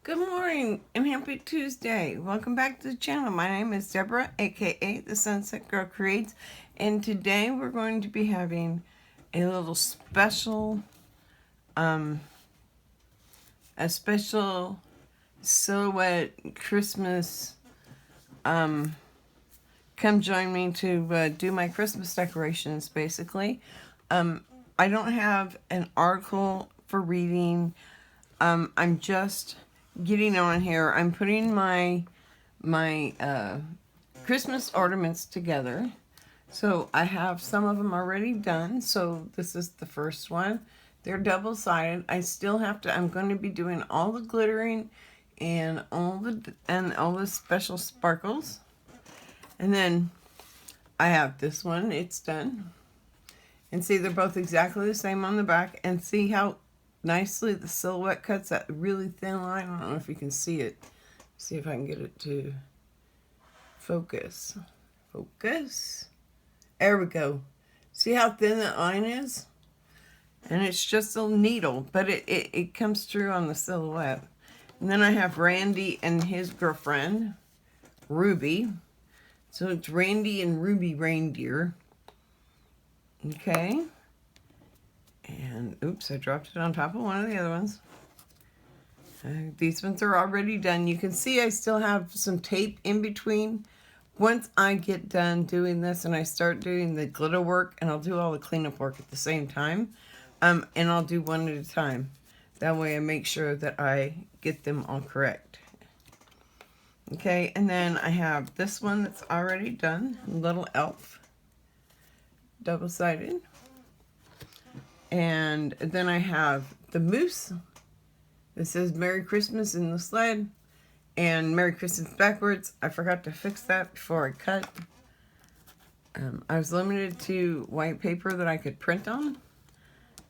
Good morning and happy Tuesday. Welcome back to the channel. My name is Deborah, aka the Sunset Girl Creates, and today we're going to be having a little special silhouette Christmas. Come join me to do my Christmas decorations. Basically, I don't have an article for reading. I'm just getting on here. I'm putting my Christmas ornaments together. So I have some of them already done. So this is the first one. They're double-sided. I still have to, I'm going to be doing all the glittering and all the special sparkles. And then I have this one. It's done. And see, they're both exactly the same on the back. And see how nicely the silhouette cuts that really thin line. I don't know if you can see it. See if I can get it to focus. Focus. There we go. See how thin that line is? And it's just a needle, but it comes through on the silhouette. And then I have Randy and his girlfriend, Ruby. So it's Randy and Ruby reindeer. Okay. And, oops, I dropped it on top of one of the other ones. These ones are already done. You can see I still have some tape in between. Once I get done doing this and I start doing the glitter work, and I'll do all the cleanup work at the same time, and I'll do one at a time. That way I make sure that I get them all correct. Okay, and then I have this one that's already done, Little Elf, double-sided. And then I have the moose. This says Merry Christmas in the sled. And Merry Christmas backwards. I forgot to fix that before I cut. I was limited to white paper that I could print on.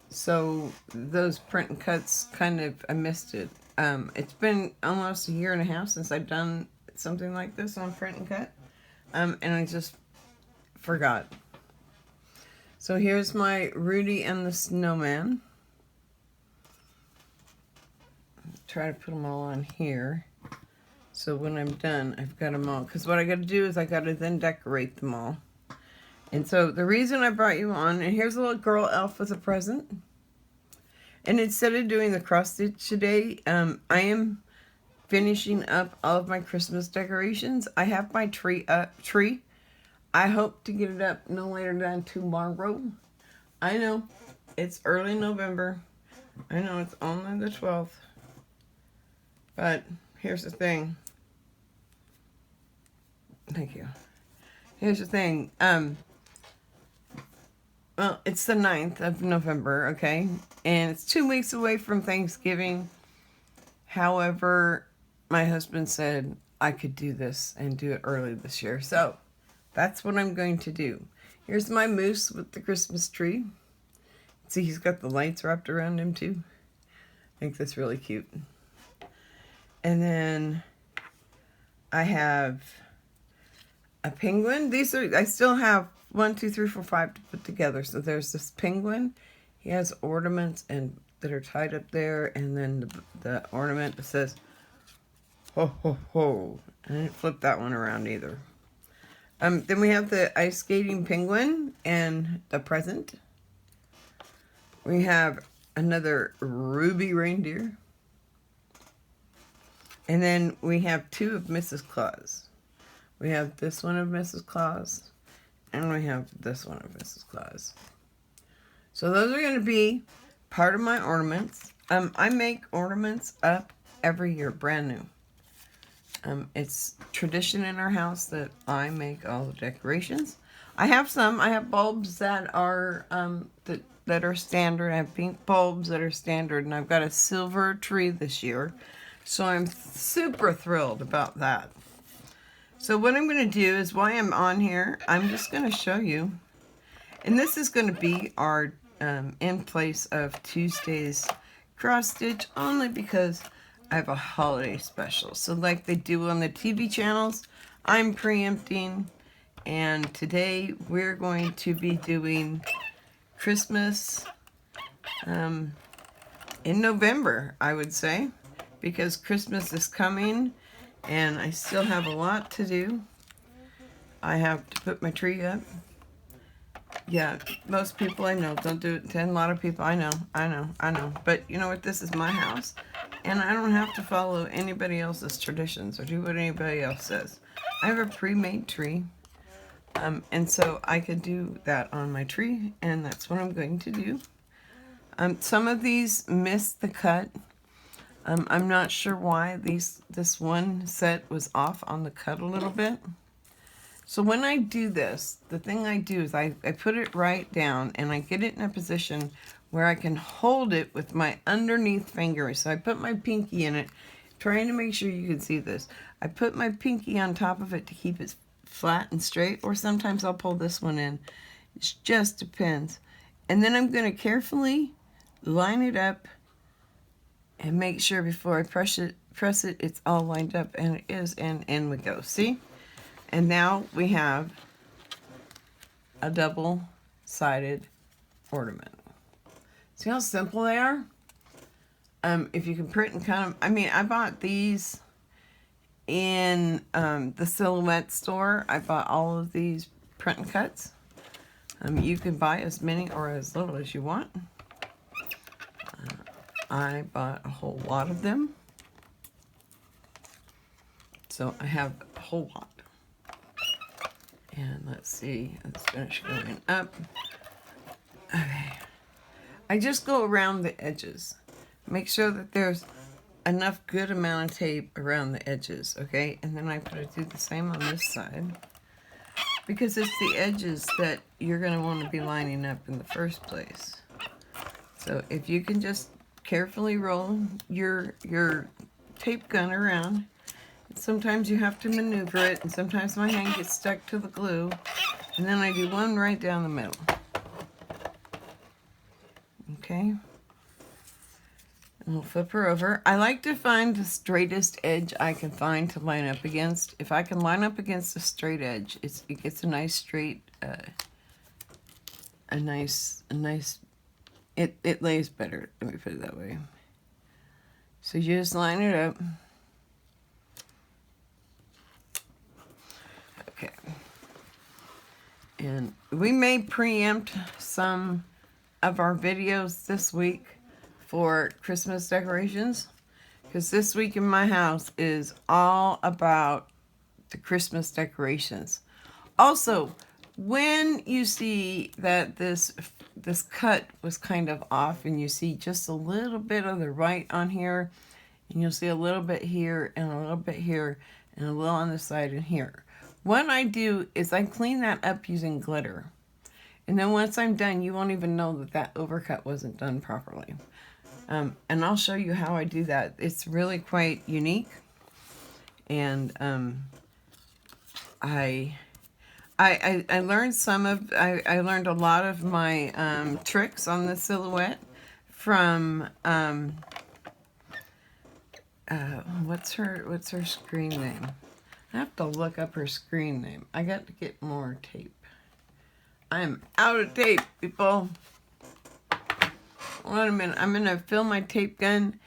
So those print and cuts I missed it. It's been almost a year and a half since I've done something like this on print and cut. And I just forgot. So here's my Rudy and the Snowman. Try to put them all on here. So when I'm done, I've got them all. Because what I got to do is I got to then decorate them all. And so the reason I brought you on, and here's a little girl elf with a present. And instead of doing the cross stitch today, I am finishing up all of my Christmas decorations. I have my tree up. I hope to get it up no later than tomorrow. I know, it's early November. I know it's only the 12th. But here's the thing. Thank you. Here's the thing. Well, it's the 9th of November, okay? And it's 2 weeks away from Thanksgiving. However, my husband said I could do this and do it early this year. So that's what I'm going to do. Here's my moose with the Christmas tree. See, he's got the lights wrapped around him too. I think that's really cute. And then I have a penguin. I still have 1, 2, 3, 4, 5 to put together. So there's this penguin. He has ornaments that are tied up there. And then the ornament that says, ho, ho, ho. I didn't flip that one around either. Then we have the ice skating penguin and the present. We have another Ruby reindeer. And then we have 2 of Mrs. Claus. We have this one of Mrs. Claus. And we have this one of Mrs. Claus. So those are going to be part of my ornaments. I make ornaments up every year, brand new. It's tradition in our house that I make all the decorations. I have bulbs that are that are standard. I have pink bulbs that are standard, and I've got a silver tree this year. So I'm super thrilled about that. So what I'm going to do is, while I'm on here, I'm just going to show you. And this is going to be our in place of Tuesday's cross stitch, only because I have a holiday special. So like they do on the TV channels, I'm preempting. And today we're going to be doing Christmas in November, I would say. because Christmas is coming and I still have a lot to do. I have to put my tree up. Yeah, most people I know don't do it. And a lot of people I know. But you know what? This is my house, and I don't have to follow anybody else's traditions or do what anybody else says. I have a pre-made tree, and so I could do that on my tree, and that's what I'm going to do. Some of these missed the cut. I'm not sure why this one set was off on the cut a little bit. So when I do this, the thing I do is I put it right down and I get it in a position where I can hold it with my underneath finger. So I put my pinky in it, trying to make sure you can see this. I put my pinky on top of it to keep it flat and straight, or sometimes I'll pull this one in. It just depends. And then I'm going to carefully line it up and make sure before I press it, it's all lined up, and it is, and in we go. See? And now we have a double-sided ornament. See how simple they are? If you can print and cut them. I mean, I bought these in the Silhouette store. I bought all of these print and cuts. You can buy as many or as little as you want. I bought a whole lot of them. So I have a whole lot. And let's see, let's finish going up. Okay. I just go around the edges. Make sure that there's enough good amount of tape around the edges, okay? And then I do the same on this side. Because it's the edges that you're going to want to be lining up in the first place. So if you can just carefully roll your tape gun around. Sometimes you have to maneuver it, and sometimes my hand gets stuck to the glue. And then I do one right down the middle. Okay. And we'll flip her over. I like to find the straightest edge I can find to line up against. If I can line up against a straight edge, it gets a nice straight, it lays better. Let me put it that way. So you just line it up. Okay. And we may preempt some of our videos this week for Christmas decorations, because this week in my house is all about the Christmas decorations. Also, when you see that this cut was kind of off and you see just a little bit of the right on here, and you'll see a little bit here and a little bit here and a little on the side and here. What I do is I clean that up using glitter. And then once I'm done, you won't even know that that overcut wasn't done properly. And I'll show you how I do that. It's really quite unique. And I learned I learned a lot of my tricks on the Silhouette from what's her screen name? I have to look up her screen name. I got to get more tape. I'm out of tape, people. Wait a minute. I'm gonna fill my tape gun,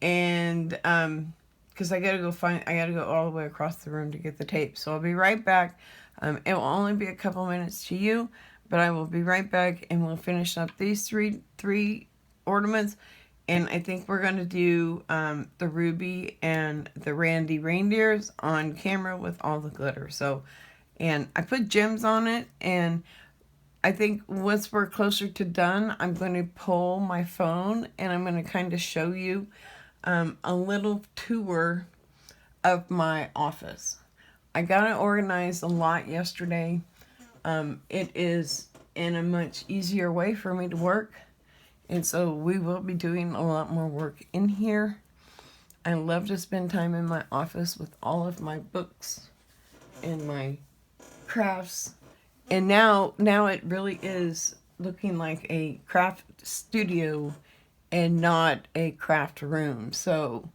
and because I gotta go all the way across the room to get the tape. So I'll be right back. It will only be a couple minutes to you, but I will be right back, and we'll finish up these three ornaments. And I think we're going to do the Ruby and the Randy reindeers on camera with all the glitter. So, and I put gems on it, and I think once we're closer to done, I'm going to pull my phone, and I'm going to kind of show you a little tour of my office. I got it organized a lot yesterday. It is in a much easier way for me to work. And so we will be doing a lot more work in here. I love to spend time in my office with all of my books and my crafts. And now it really is looking like a craft studio and not a craft room. So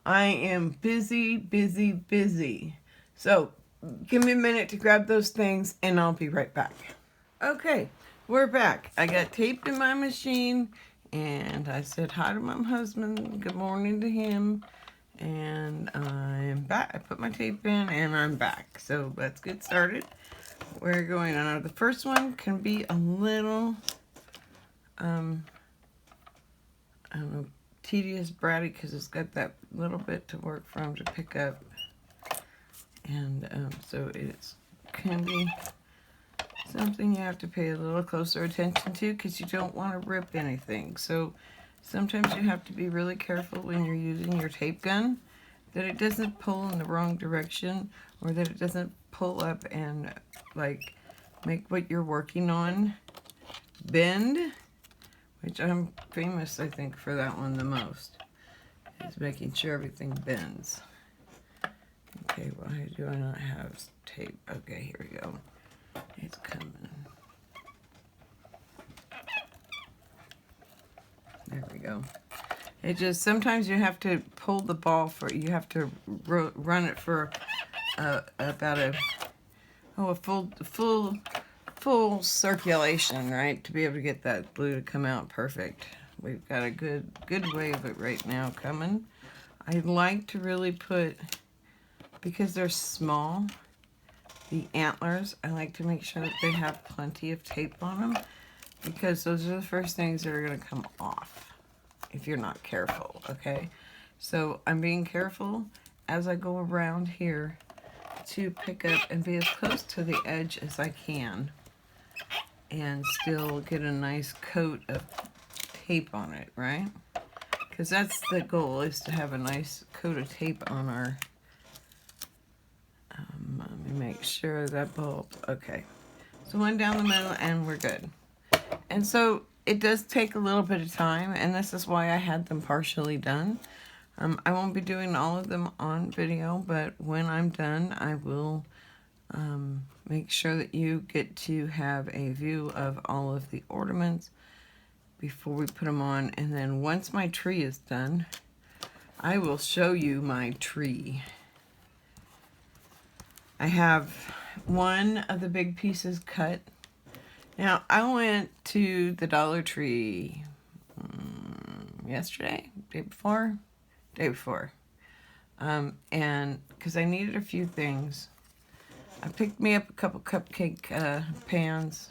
I am busy, busy, busy. So give me a minute to grab those things and I'll be right back. Okay. We're back. I got taped in my machine, and I said hi to my husband, good morning to him, And I'm back. I put my tape in and I'm back. So let's get started. We're going on. The first one can be a little, I don't know, tedious, bratty, because it's got that little bit to work from to pick up. And so it can be something you have to pay a little closer attention to because you don't want to rip anything. So sometimes you have to be really careful when you're using your tape gun that it doesn't pull in the wrong direction, or that it doesn't pull up and like make what you're working on bend, which I'm famous, I think, for that one the most, is making sure everything bends. Okay, why do I not have tape? Okay, here we go. It's coming. There we go. It just, sometimes you have to pull the ball for, you have to run it for about a full circulation, right? To be able to get that glue to come out perfect. We've got a good way of it right now coming. I'd like to really put, because they're small, the antlers, I like to make sure that they have plenty of tape on them, because those are the first things that are going to come off if you're not careful, okay? So I'm being careful as I go around here to pick up and be as close to the edge as I can and still get a nice coat of tape on it, right? Because that's the goal, is to have a nice coat of tape on our, let me make sure that bulb, okay. So one down the middle and we're good. And so it does take a little bit of time, and this is why I had them partially done. I won't be doing all of them on video, but when I'm done, I will make sure that you get to have a view of all of the ornaments before we put them on. And then once my tree is done, I will show you my tree. I have one of the big pieces cut. Now, I went to the Dollar Tree yesterday, day before, and because I needed a few things. I picked me up a couple cupcake pans,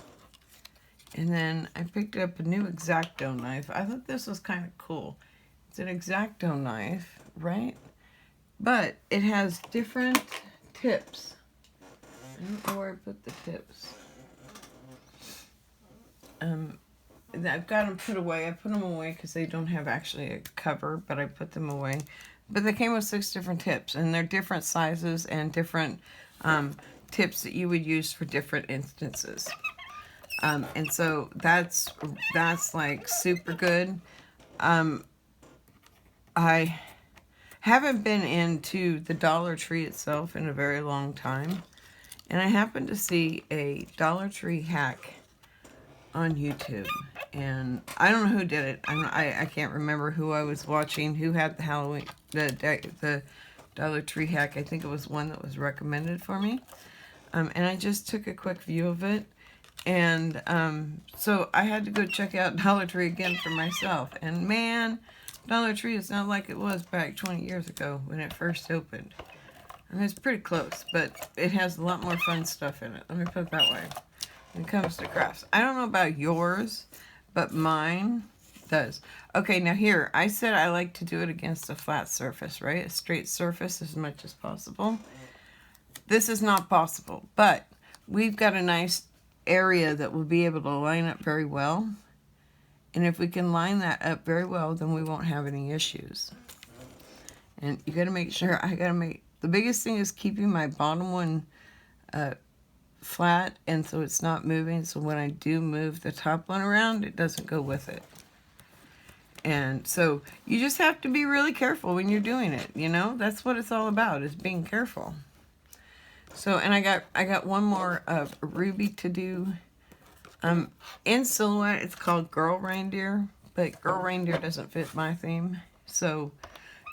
and then I picked up a new X-Acto knife. I thought this was kind of cool. It's an X-Acto knife, right? But it has different tips. I don't know where I put the tips. I've got them put away. I put them away because they don't have actually a cover, but I put them away. But they came with 6 different tips, and they're different sizes and different tips that you would use for different instances. And so that's like super good. I haven't been into the Dollar Tree itself in a very long time, and I happened to see a Dollar Tree hack on YouTube, and I don't know who did it. I can't remember who I was watching, who had the Halloween, the Dollar Tree hack. I think it was one that was recommended for me, and I just took a quick view of it, and so I had to go check out Dollar Tree again for myself. And man, Dollar Tree is not like it was back 20 years ago when it first opened. I mean, it's pretty close, but it has a lot more fun stuff in it. Let me put it that way. When it comes to crafts, I don't know about yours, but mine does. Okay, now here, I said I like to do it against a flat surface, right? A straight surface as much as possible. This is not possible, but we've got a nice area that will be able to line up very well. And if we can line that up very well, then we won't have any issues. And you got to make sure, the biggest thing is keeping my bottom one flat, and so it's not moving, so when I do move the top one around, it doesn't go with it. And so you just have to be really careful when you're doing it, you know? That's what it's all about, is being careful. So, and I got one more of Ruby to do. In silhouette, it's called Girl Reindeer, but Girl Reindeer doesn't fit my theme. So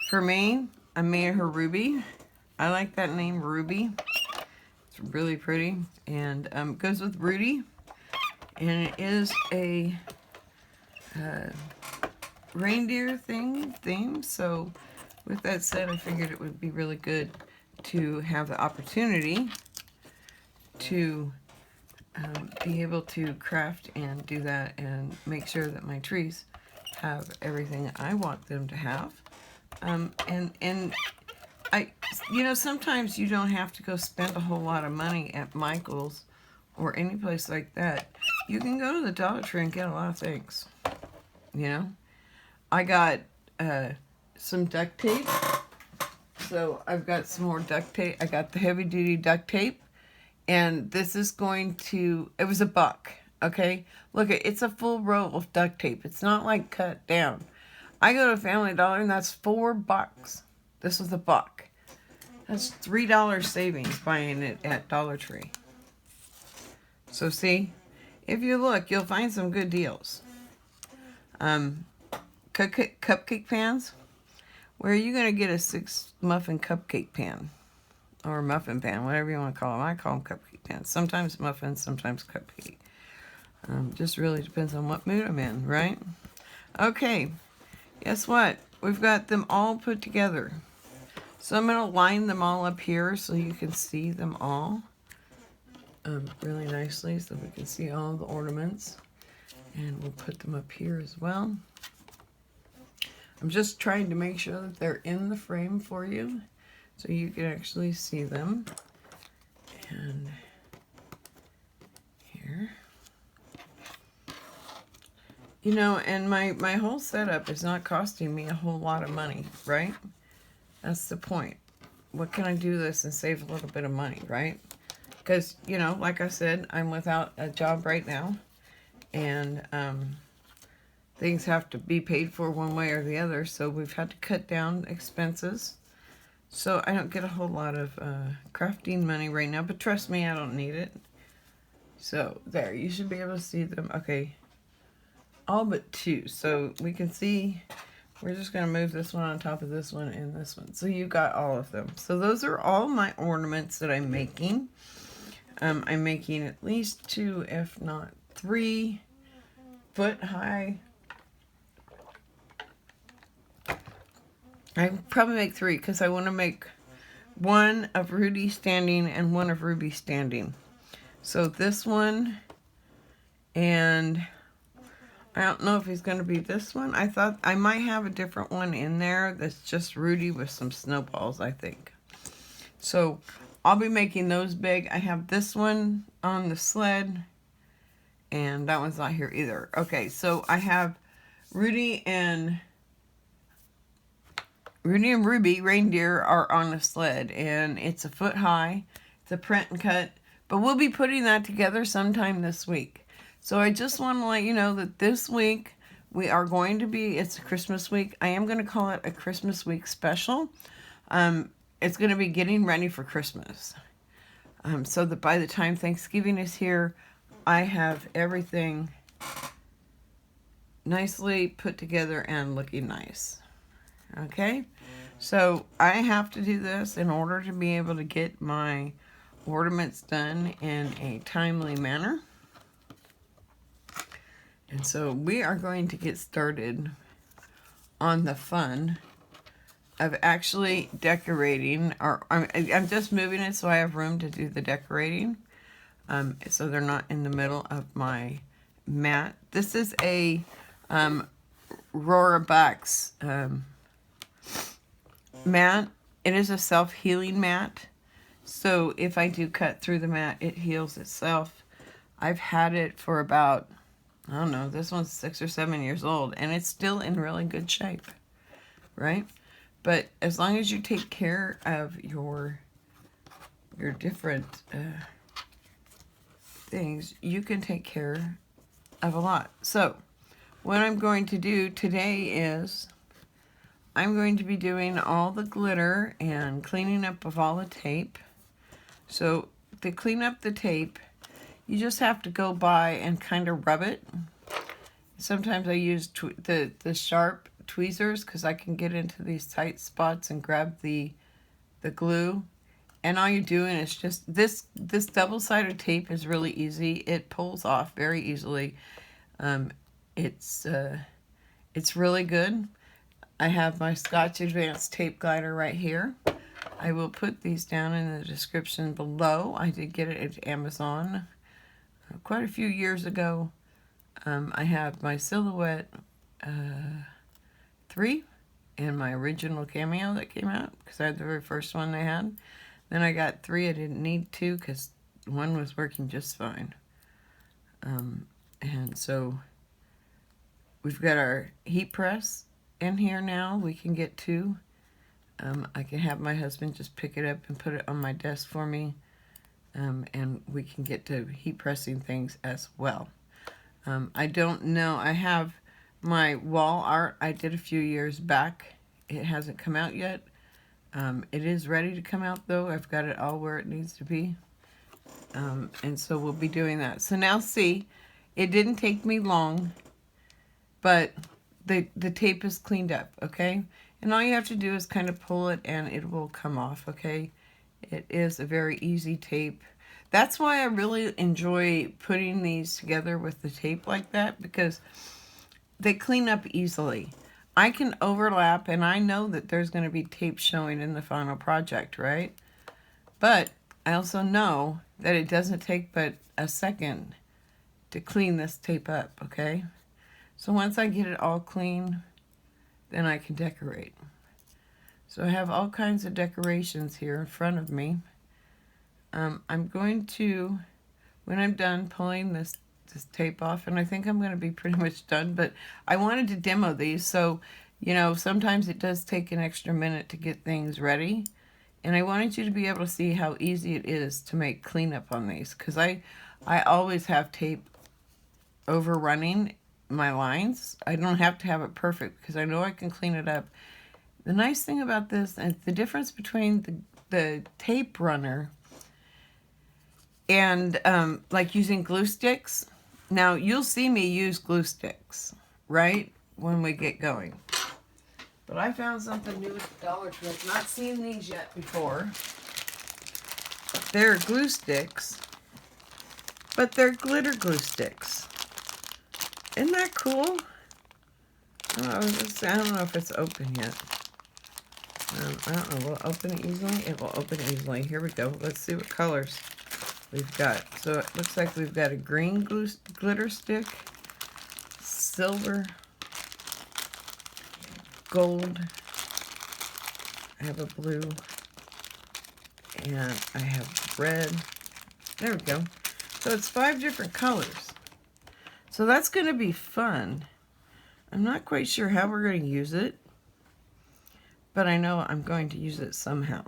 for me, I made her Ruby. I like that name, Ruby. Really pretty, and goes with Rudy, and it is a reindeer theme, so with that said, I figured it would be really good to have the opportunity to be able to craft and do that and make sure that my trees have everything I want them to have. And I, you know, sometimes you don't have to go spend a whole lot of money at Michael's or any place like that. You can go to the Dollar Tree and get a lot of things, you know. I got some duct tape. So I've got some more duct tape. I got the heavy duty duct tape. And this is going to, it was $1, okay? Look, it's a full roll of duct tape. It's not like cut down. I go to Family Dollar and that's $4. This was $1. That's $3 savings buying it at Dollar Tree. So see, if you look, you'll find some good deals. Cupcake pans. Where are you going to get a 6 muffin cupcake pan? Or muffin pan, whatever you want to call them. I call them cupcake pans. Sometimes muffins, sometimes cupcake. Just really depends on what mood I'm in, right? Okay, guess what? We've got them all put together. So I'm going to line them all up here so you can see them all really nicely, so we can see all the ornaments. And we'll put them up here as well. I'm just trying to make sure that they're in the frame for you, so you can actually see them. And here. You know, and my whole setup is not costing me a whole lot of money, right? That's the point. What can I do this and save a little bit of money, right? Because, you know, like I said, I'm without a job right now. And things have to be paid for one way or the other. So we've had to cut down expenses. So I don't get a whole lot of crafting money right now, but trust me, I don't need it. So there, you should be able to see them. Okay, all but 2. So we can see, we're just going to move this one on top of this one and this one. So you got all of them. So those are all my ornaments that I'm making. I'm making at least 2, if not 3 foot high. I probably make 3 because I want to make one of Rudy standing and one of Ruby standing. So this one, and I don't know if he's going to be this one. I thought I might have a different one in there that's just Rudy with some snowballs, I think. So I'll be making those big. I have this one on the sled, and that one's not here either. Okay, so I have Rudy and Ruby reindeer are on a sled, and it's a foot high. It's a print and cut, but we'll be putting that together sometime this week. So I just want to let you know that this week we are going to be, it's a Christmas week. I am going to call it a Christmas week special. It's going to be getting ready for Christmas. So that by the time Thanksgiving is here, I have everything nicely put together and looking nice. Okay, so I have to do this in order to be able to get my ornaments done in a timely manner. And so we are going to get started on the fun of actually decorating. Or I'm just moving it so I have room to do the decorating. So they're not in the middle of my mat. This is a Rudolph mat. It is a self-healing mat. So if I do cut through the mat, it heals itself. I've had it for about, I don't know, this one's 6 or 7 years old, and it's still in really good shape, right? But as long as you take care of your different things, you can take care of a lot. So what I'm going to do today is I'm going to be doing all the glitter and cleaning up of all the tape. So to clean up the tape, you just have to go by and kind of rub it. Sometimes I use the sharp tweezers because I can get into these tight spots and grab the glue. And all you're doing is just, this double-sided tape is really easy. It pulls off very easily. It's really good. I have my Scotch Advanced Tape Glider right here. I will put these down in the description below. I did get it at Amazon quite a few years ago. I have my Silhouette 3 and my original Cameo that came out because I had the very first one they had. Then I got 3. I didn't need 2 because 1 was working just fine. And so we've got our heat press in here now. We can get 2. I can have my husband just pick it up and put it on my desk for me. And we can get to heat pressing things as well. I don't know. I have my wall art I did a few years back. It hasn't come out yet. It is ready to come out though. I've got it all where it needs to be. And so we'll be doing that. So now see, it didn't take me long, but the tape is cleaned up, okay? And all you have to do is kind of pull it and it will come off, okay? It is a very easy tape. That's why I really enjoy putting these together with the tape like that, because they clean up easily. I can overlap, and I know that there's going to be tape showing in the final project, right? But I also know that it doesn't take but a second to clean this tape up, okay? So once I get it all clean, then I can decorate. So I have all kinds of decorations here in front of me. I'm going to, when I'm done pulling this tape off, and I think I'm going to be pretty much done, but I wanted to demo these, so, you know, sometimes it does take an extra minute to get things ready, and I wanted you to be able to see how easy it is to make cleanup on these, because I always have tape overrunning my lines. I don't have to have it perfect, because I know I can clean it up. The nice thing about this, and the difference between the tape runner and like using glue sticks. Now you'll see me use glue sticks, right, when we get going. But I found something new at the Dollar Tree. I've not seen these yet before. They're glue sticks, but they're glitter glue sticks. Isn't that cool? Oh, I don't know if it's open yet. I don't know. Will it open easily? It will open easily. Here we go. Let's see what colors we've got. So it looks like we've got a green glitter stick, silver, gold, I have a blue, and I have red. There we go. So it's 5 different colors. So that's going to be fun. I'm not quite sure how we're going to use it, but I know I'm going to use it somehow.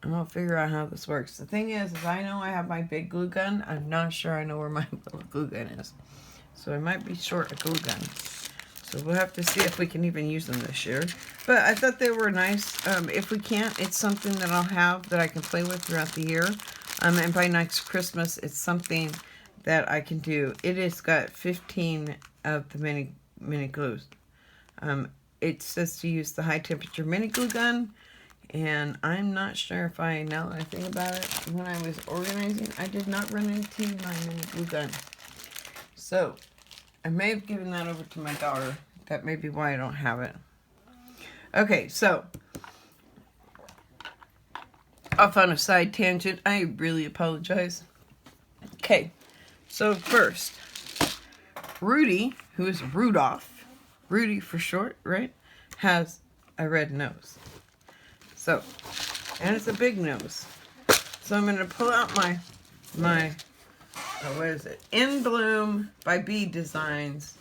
I'm going to figure out how this works. The thing is I know I have my big glue gun. I'm not sure I know where my little glue gun is. So I might be short a glue gun. So we'll have to see if we can even use them this year. But I thought they were nice. If we can't, it's something that I'll have that I can play with throughout the year. And by next Christmas, it's something that I can do. It has got 15 of the mini glues. It says to use the high temperature mini glue gun. And I'm not sure if I know anything about it. When I was organizing, I did not run into my mini glue gun. So I may have given that over to my daughter. That may be why I don't have it. Okay, so off on a side tangent. I really apologize. Okay, so first, Rudy, who is Rudolph, Rudy for short, right, has a red nose. So, and it's a big nose. So I'm going to pull out my what is it? In Bloom by Bee Designs.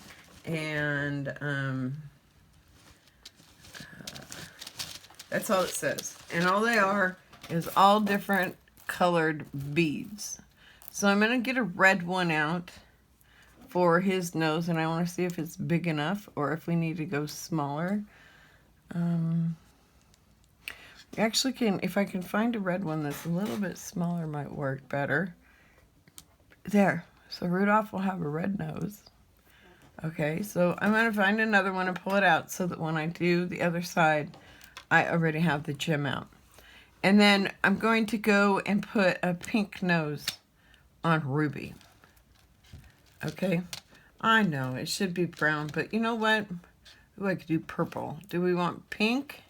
And that's all it says. And all they are is all different colored beads. So I'm going to get a red one out for his nose. And I want to see if it's big enough or if we need to go smaller. Actually, if I can find a red one that's a little bit smaller, might work better. There. So Rudolph will have a red nose. Okay, so I'm going to find another one and pull it out so that when I do the other side, I already have the gem out. And then I'm going to go and put a pink nose on Ruby. Okay, I know it should be brown, but you know what? Ooh, I could do purple. Do we want pink?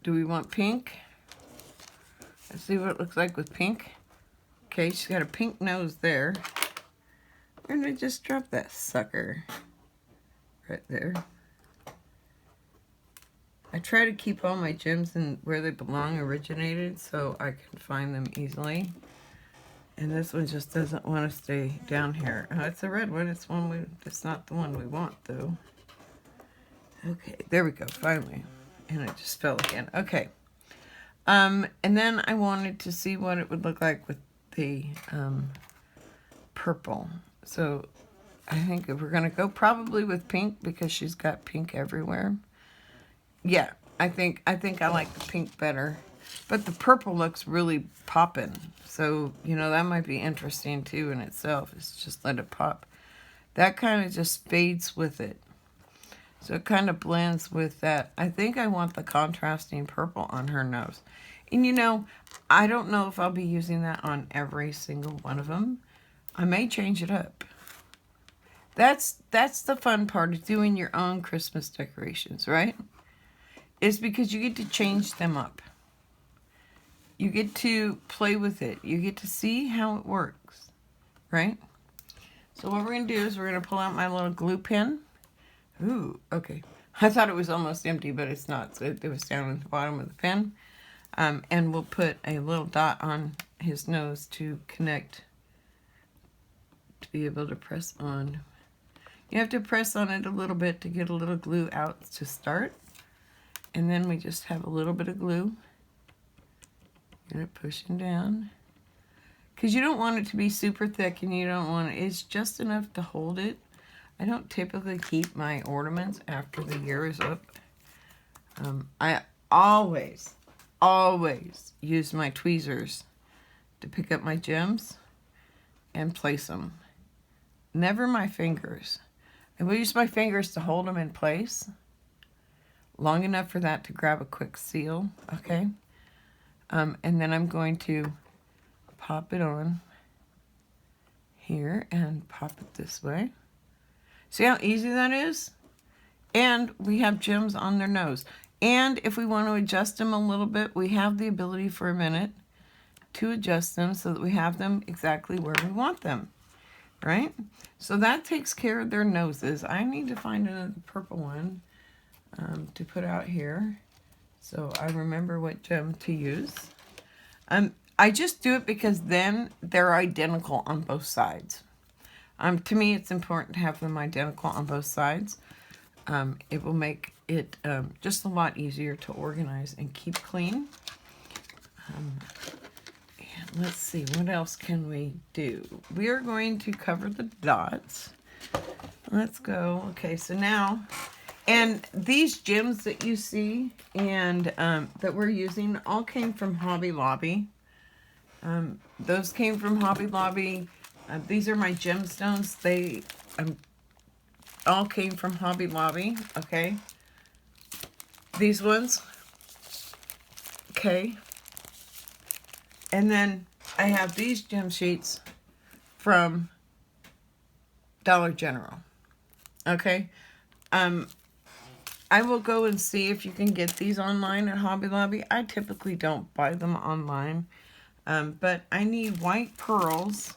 Do we want pink? Let's see what it looks like with pink. Okay, she's got a pink nose there. Where did I just drop that sucker? Right there. I try to keep all my gems in where they belong, originated, so I can find them easily. And this one just doesn't want to stay down here. Oh, it's a red one. It's not the one we want, though. Okay, there we go, finally. And it just fell again. Okay. And then I wanted to see what it would look like with the purple. So I think if we're going to go probably with pink because she's got pink everywhere. Yeah, I think I like the pink better. But the purple looks really poppin'. So, you know, that might be interesting too in itself. It's just let it pop. That kind of just fades with it. So it kind of blends with that. I think I want the contrasting purple on her nose. And you know, I don't know if I'll be using that on every single one of them. I may change it up. That's the fun part of doing your own Christmas decorations, right? Is because you get to change them up. You get to play with it. You get to see how it works, right? So what we're going to do is we're going to pull out my little glue pen. Ooh, okay. I thought it was almost empty, but it's not. So it was down at the bottom of the pen. And we'll put a little dot on his nose to connect, to be able to press on. You have to press on it a little bit to get a little glue out to start. And then we just have a little bit of glue. Get it pushing down. Because you don't want it to be super thick and you don't want it, it's just enough to hold it. I don't typically keep my ornaments after the year is up. I always use my tweezers to pick up my gems and place them. Never my fingers. I will use my fingers to hold them in place long enough for that to grab a quick seal, okay? And then I'm going to pop it on here and pop it this way. See how easy that is? And we have gems on their nose. And if we want to adjust them a little bit, we have the ability for a minute to adjust them so that we have them exactly where we want them, right? So that takes care of their noses. I need to find another purple one to put out here so I remember what gem to use. I just do it because then they're identical on both sides. To me, it's important to have them identical on both sides. It will make it just a lot easier to organize and keep clean. And let's see, what else can we do? We are going to cover the dots. Let's go. Okay, so now, and these gems that you see and that we're using all came from Hobby Lobby. Those came from Hobby Lobby. These are my gemstones. They all came from Hobby Lobby, okay? These ones, okay? And then I have these gem sheets from Dollar General, okay? I will go and see if you can get these online at Hobby Lobby. I typically don't buy them online, but I need white pearls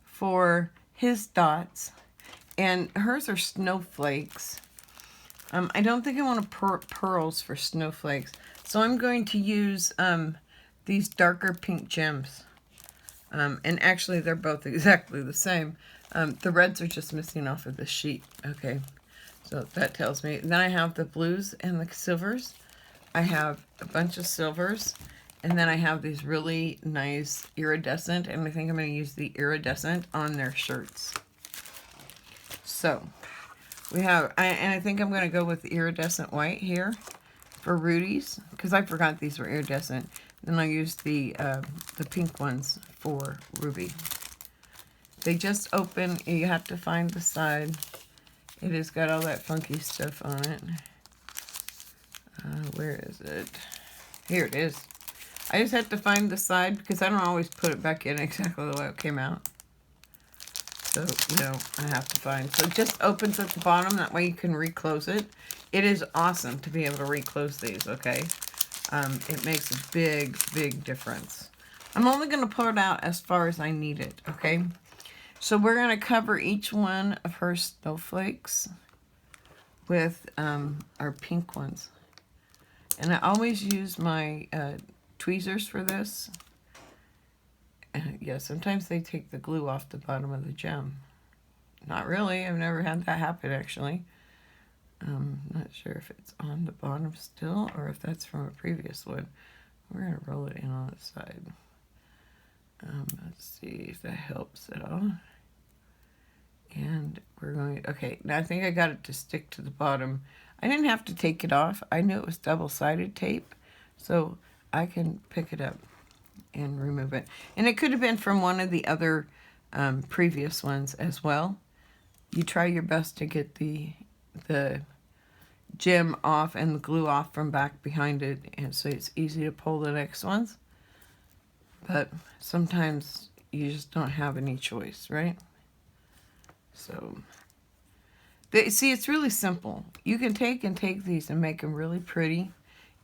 for his dots, and hers are snowflakes. I don't think I want pearls for snowflakes, so I'm going to use these darker pink gems. And actually, they're both exactly the same. The reds are just missing off of the sheet. Okay, so that tells me. Then I have the blues and the silvers. I have a bunch of silvers. And then I have these really nice iridescent, and I think I'm going to use the iridescent on their shirts. So, we have, and I think I'm going to go with the iridescent white here for Rudy's, because I forgot these were iridescent. Then I'll use the pink ones for Ruby. They just open, you have to find the side. It has got all that funky stuff on it. Where is it? Here it is. I just have to find the side because I don't always put it back in exactly the way it came out. So, you know, I have to find. So it just opens at the bottom. That way you can reclose it. It is awesome to be able to reclose these, okay? It makes a big, big difference. I'm only going to pull it out as far as I need it, okay? So we're going to cover each one of her snowflakes with our pink ones. And I always use my tweezers for this. Yeah, sometimes they take the glue off the bottom of the gem. Not really. I've never had that happen, actually. Not sure if it's on the bottom still or if that's from a previous one. We're going to roll it in on the side. Let's see if that helps at all. And we're going, okay, now I think I got it to stick to the bottom. I didn't have to take it off. I knew it was double-sided tape, so I can pick it up and remove it. And it could have been from one of the other previous ones as well. You try your best to get the gem off and the glue off from back behind it, and so it's easy to pull the next ones. But sometimes you just don't have any choice, right? So, see, it's really simple. You can take these and make them really pretty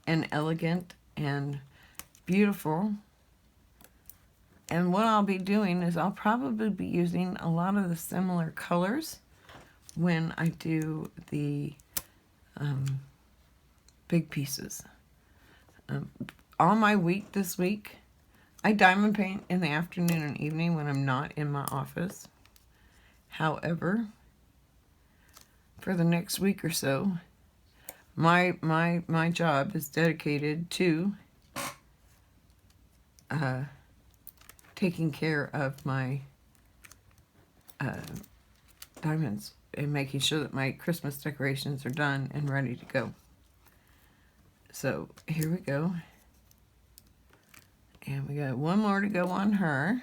and elegant and beautiful. And what I'll be doing is I'll probably be using a lot of the similar colors when I do the big pieces. On my week this week, I diamond paint in the afternoon and evening when I'm not in my office. However, for the next week or so, my job is dedicated to taking care of my diamonds and making sure that my Christmas decorations are done and ready to go. So here we go. And we got one more to go on her.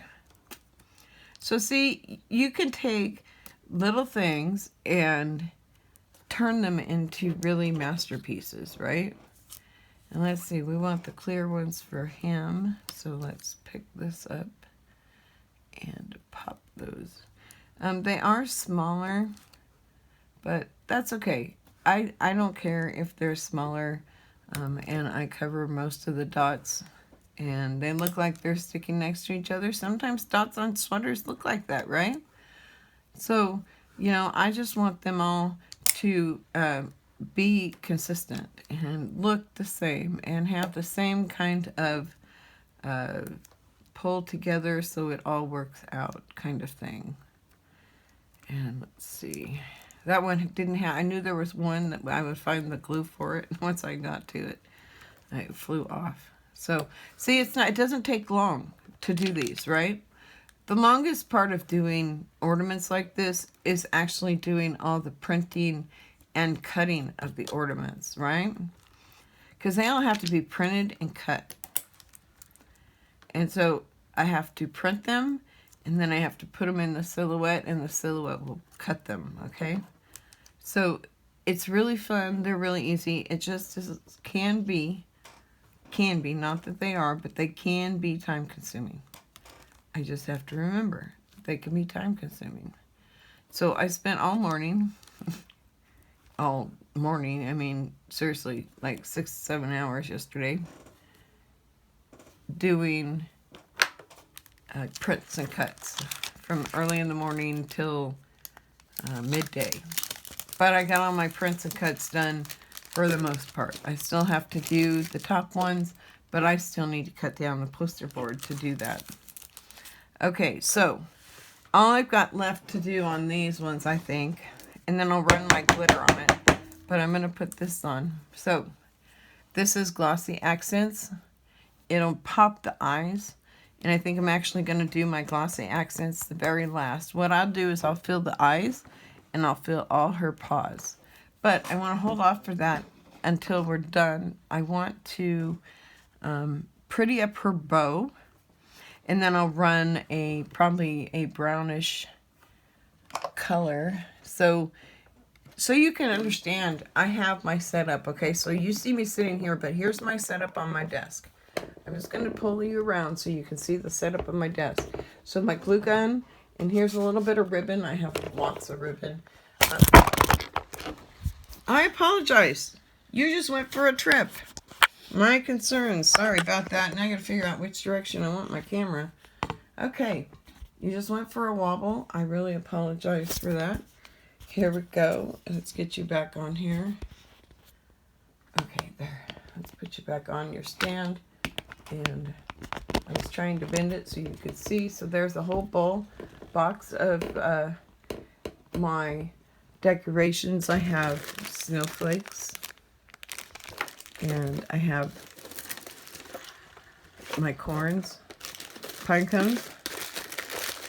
So see, you can take little things and turn them into really masterpieces, right? And let's see, we want the clear ones for him. So let's pick this up and pop those. They are smaller, but that's okay. I don't care if they're smaller, and I cover most of the dots. And they look like they're sticking next to each other. Sometimes dots on sweaters look like that, right? So, you know, I just want them all to be consistent and look the same and have the same kind of pull together so it all works out kind of thing. And let's see. That one didn't have, I knew there was one that I would find the glue for it. Once I got to it, it flew off. So, see, it doesn't take long to do these, right? The longest part of doing ornaments like this is actually doing all the printing and cutting of the ornaments, right? Because they all have to be printed and cut. And so I have to print them, and then I have to put them in the silhouette, and the silhouette will cut them, okay? So it's really fun. They're really easy. It just can be, not that they are, but they can be time consuming. I just have to remember they can be time consuming. So I spent all morning, I mean, seriously, like 6-7 hours yesterday doing prints and cuts from early in the morning till midday. But I got all my prints and cuts done for the most part. I still have to do the top ones, but I still need to cut down the poster board to do that. Okay, so all I've got left to do on these ones, I think, and then I'll run my glitter on it, but I'm going to put this on. So this is Glossy Accents. It'll pop the eyes, and I think I'm actually going to do my Glossy Accents the very last. What I'll do is I'll fill the eyes, and I'll fill all her paws. But I want to hold off for that until we're done. I want to pretty up her bow, and then I'll run probably a brownish color. So you can understand, I have my setup, okay? So you see me sitting here, but here's my setup on my desk. I'm just going to pull you around so you can see the setup of my desk. So my glue gun And here's a little bit of ribbon. I have lots of ribbon. I apologize. You just went for a trip. My concerns. Sorry about that. Now I gotta figure out which direction I want my camera. Okay. You just went for a wobble. I really apologize for that. Here we go. Let's get you back on here. Okay, there. Let's put you back on your stand. And I was trying to bend it so you could see. So there's a whole box of my decorations. I have snowflakes. And I have my corns, pine cones.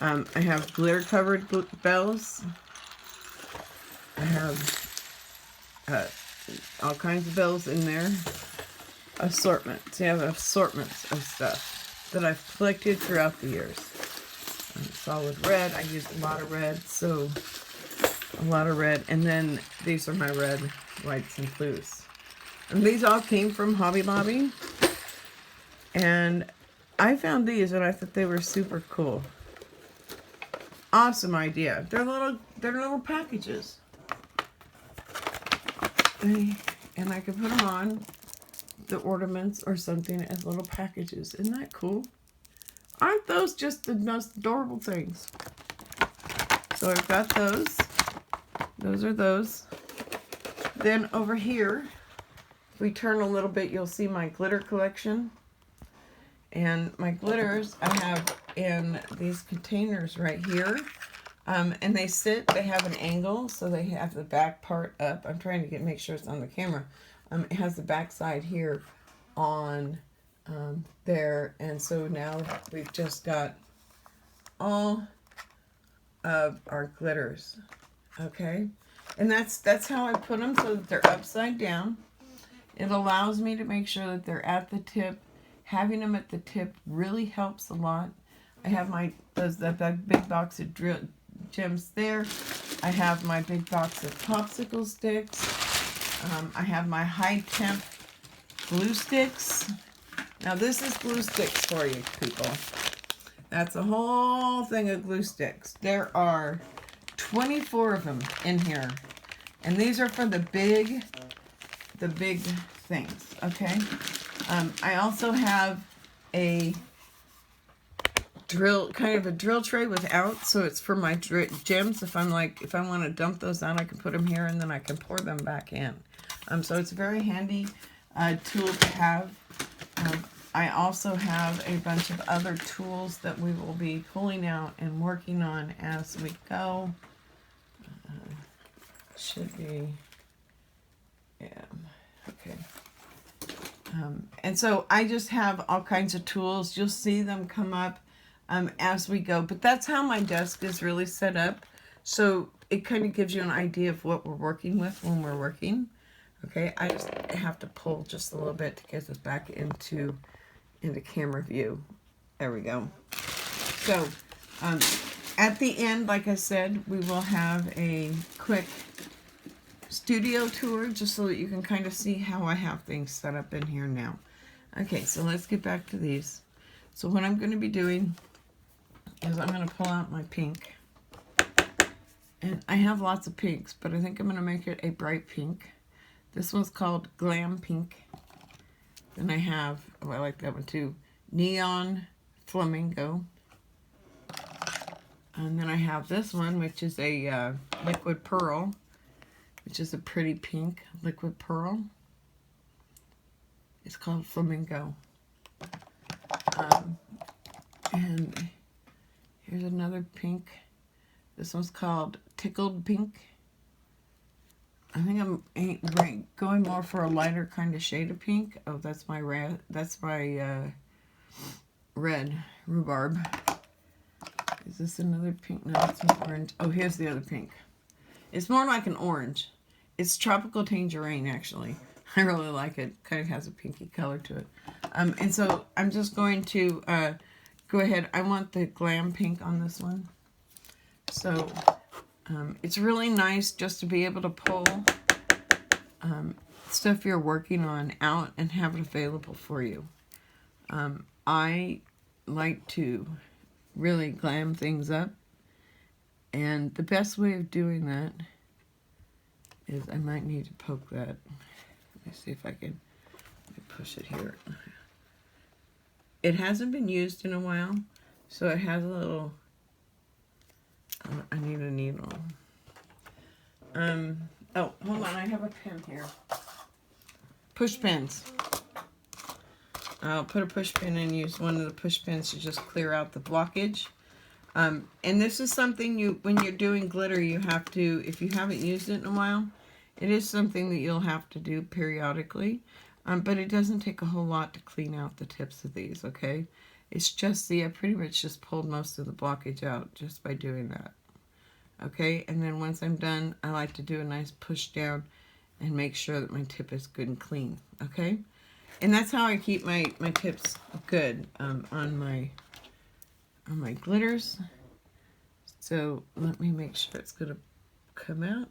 I have glitter-covered bells. I have all kinds of bells in there. Assortments. You have assortments of stuff that I've collected throughout the years. Solid red. I use a lot of red, so a lot of red. And then these are my red, whites, and blues. And these all came from Hobby Lobby. And I found these and I thought they were super cool. Awesome idea. They're little packages. And I could put them on the ornaments or something as little packages. Isn't that cool? Aren't those just the most adorable things? So I've got those. Those are those. Then over here, if we turn a little bit, you'll see my glitter collection. And my glitters I have in these containers right here. And they have an angle, so they have the back part up. I'm trying to make sure it's on the camera. It has the back side here on there. And so now we've just got all of our glitters. Okay? And that's how I put them, so that they're upside down. It allows me to make sure that they're at the tip. Having them at the tip really helps a lot. I have that big box of gems there. I have my big box of popsicle sticks. I have my high temp glue sticks. Now this is glue sticks for you people. That's a whole thing of glue sticks. There are 24 of them in here. And these are for the big things, okay? I also have a drill tray without, so it's for my gems. If I want to dump those out, I can put them here and then I can pour them back in. So it's a very handy tool to have. I also have a bunch of other tools that we will be pulling out and working on as we go. Should be, yeah, okay. And so I just have all kinds of tools. You'll see them come up as we go. But that's how my desk is really set up. So it kind of gives you an idea of what we're working with when we're working. Okay, I just have to pull just a little bit to get this back into camera view. There we go. So at the end, like I said, we will have a quick studio tour just so that you can kind of see how I have things set up in here now. Okay, so let's get back to these. So what I'm going to be doing is I'm going to pull out my pink. And I have lots of pinks, but I think I'm going to make it a bright pink. This one's called Glam Pink. Then I have, oh, I like that one too, Neon Flamingo. And then I have this one, which is a Liquid Pearl, which is a pretty pink liquid pearl. It's called Flamingo. And here's another pink. This one's called Tickled Pink. I think I'm going more for a lighter kind of shade of pink. Oh, that's my red. That's my red rhubarb. Is this another pink? No, it's an orange. Oh, here's the other pink. It's more like an orange. It's tropical tangerine, actually. I really like it. Kind of has a pinky color to it. And so I'm just going to go ahead. I want the Glam Pink on this one. So it's really nice just to be able to pull stuff you're working on out and have it available for you. I like to really glam things up. And the best way of doing that is, I might need to poke that. Let me see if I can push it here. It hasn't been used in a while, so it has a little, I need a needle. Oh, hold on, I have a pen here. Push pins. I'll put a push pin and use one of the push pins to just clear out the blockage. And this is something when you're doing glitter, you have to, if you haven't used it in a while, it is something that you'll have to do periodically. But it doesn't take a whole lot to clean out the tips of these, okay? It's just, I pretty much just pulled most of the blockage out just by doing that. Okay, and then once I'm done, I like to do a nice push down and make sure that my tip is good and clean, okay? And that's how I keep my tips good on my glitters. So let me make sure it's gonna come out.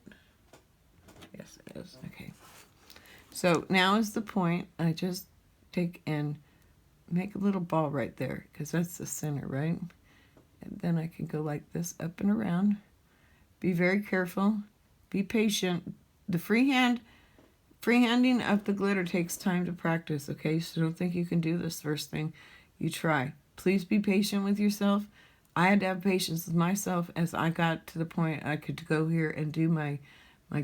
Yes, it is. Okay. So now is the point. I just take and make a little ball right there, because that's the center, right? And then I can go like this up and around. Be very careful. Be patient. The freehanding of the glitter takes time to practice, okay? So don't think you can do this first thing you try. Please be patient with yourself. I had to have patience with myself as I got to the point I could go here and do my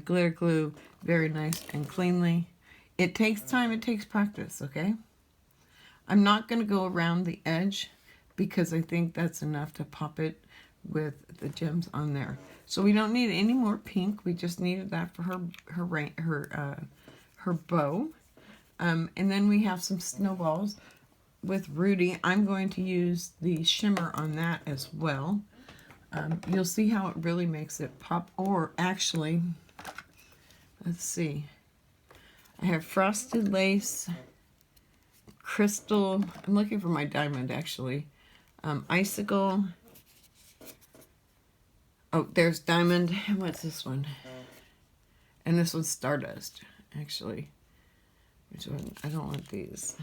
glitter glue very nice and cleanly. It takes time. It takes practice, okay? I'm not going to go around the edge because I think that's enough to pop it with the gems on there. So we don't need any more pink. We just needed that for her bow. And then we have some snowballs with Rudy. I'm going to use the shimmer on that as well. You'll see how it really makes it pop. Or actually, let's see. I have frosted lace, crystal. I'm looking for my diamond actually. Icicle. Oh, there's diamond. And what's this one? And this one's stardust, actually. Which one? I don't want these.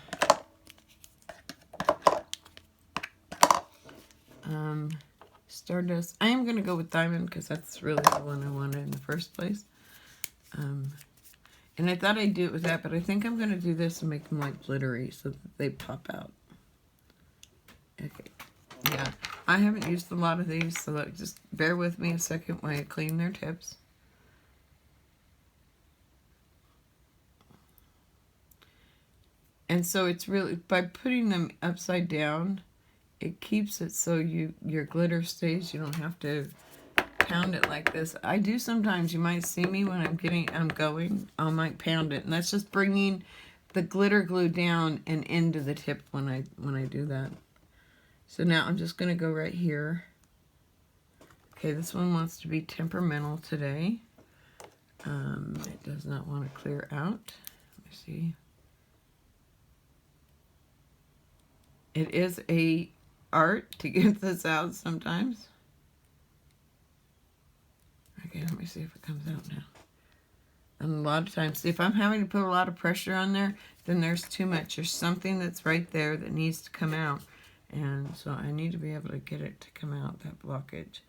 Stardust. I am going to go with diamond because that's really the one I wanted in the first place. And I thought I'd do it with that, but I think I'm going to do this and make them like glittery so that they pop out. Okay. Yeah. I haven't used a lot of these, so just bear with me a second while I clean their tips. And so it's really, by putting them upside down, it keeps it so your glitter stays. You don't have to pound it like this. I do sometimes. You might see me when I'm going, I might pound it. And that's just bringing the glitter glue down and into the tip when I do that. So now I'm just going to go right here. Okay, this one wants to be temperamental today. It does not want to clear out. Let me see. It is a art to get this out sometimes. Okay, let me see if it comes out now. And a lot of times, if I'm having to put a lot of pressure on there, then there's too much. There's something that's right there that needs to come out. And so I need to be able to get it to come out, that blockage.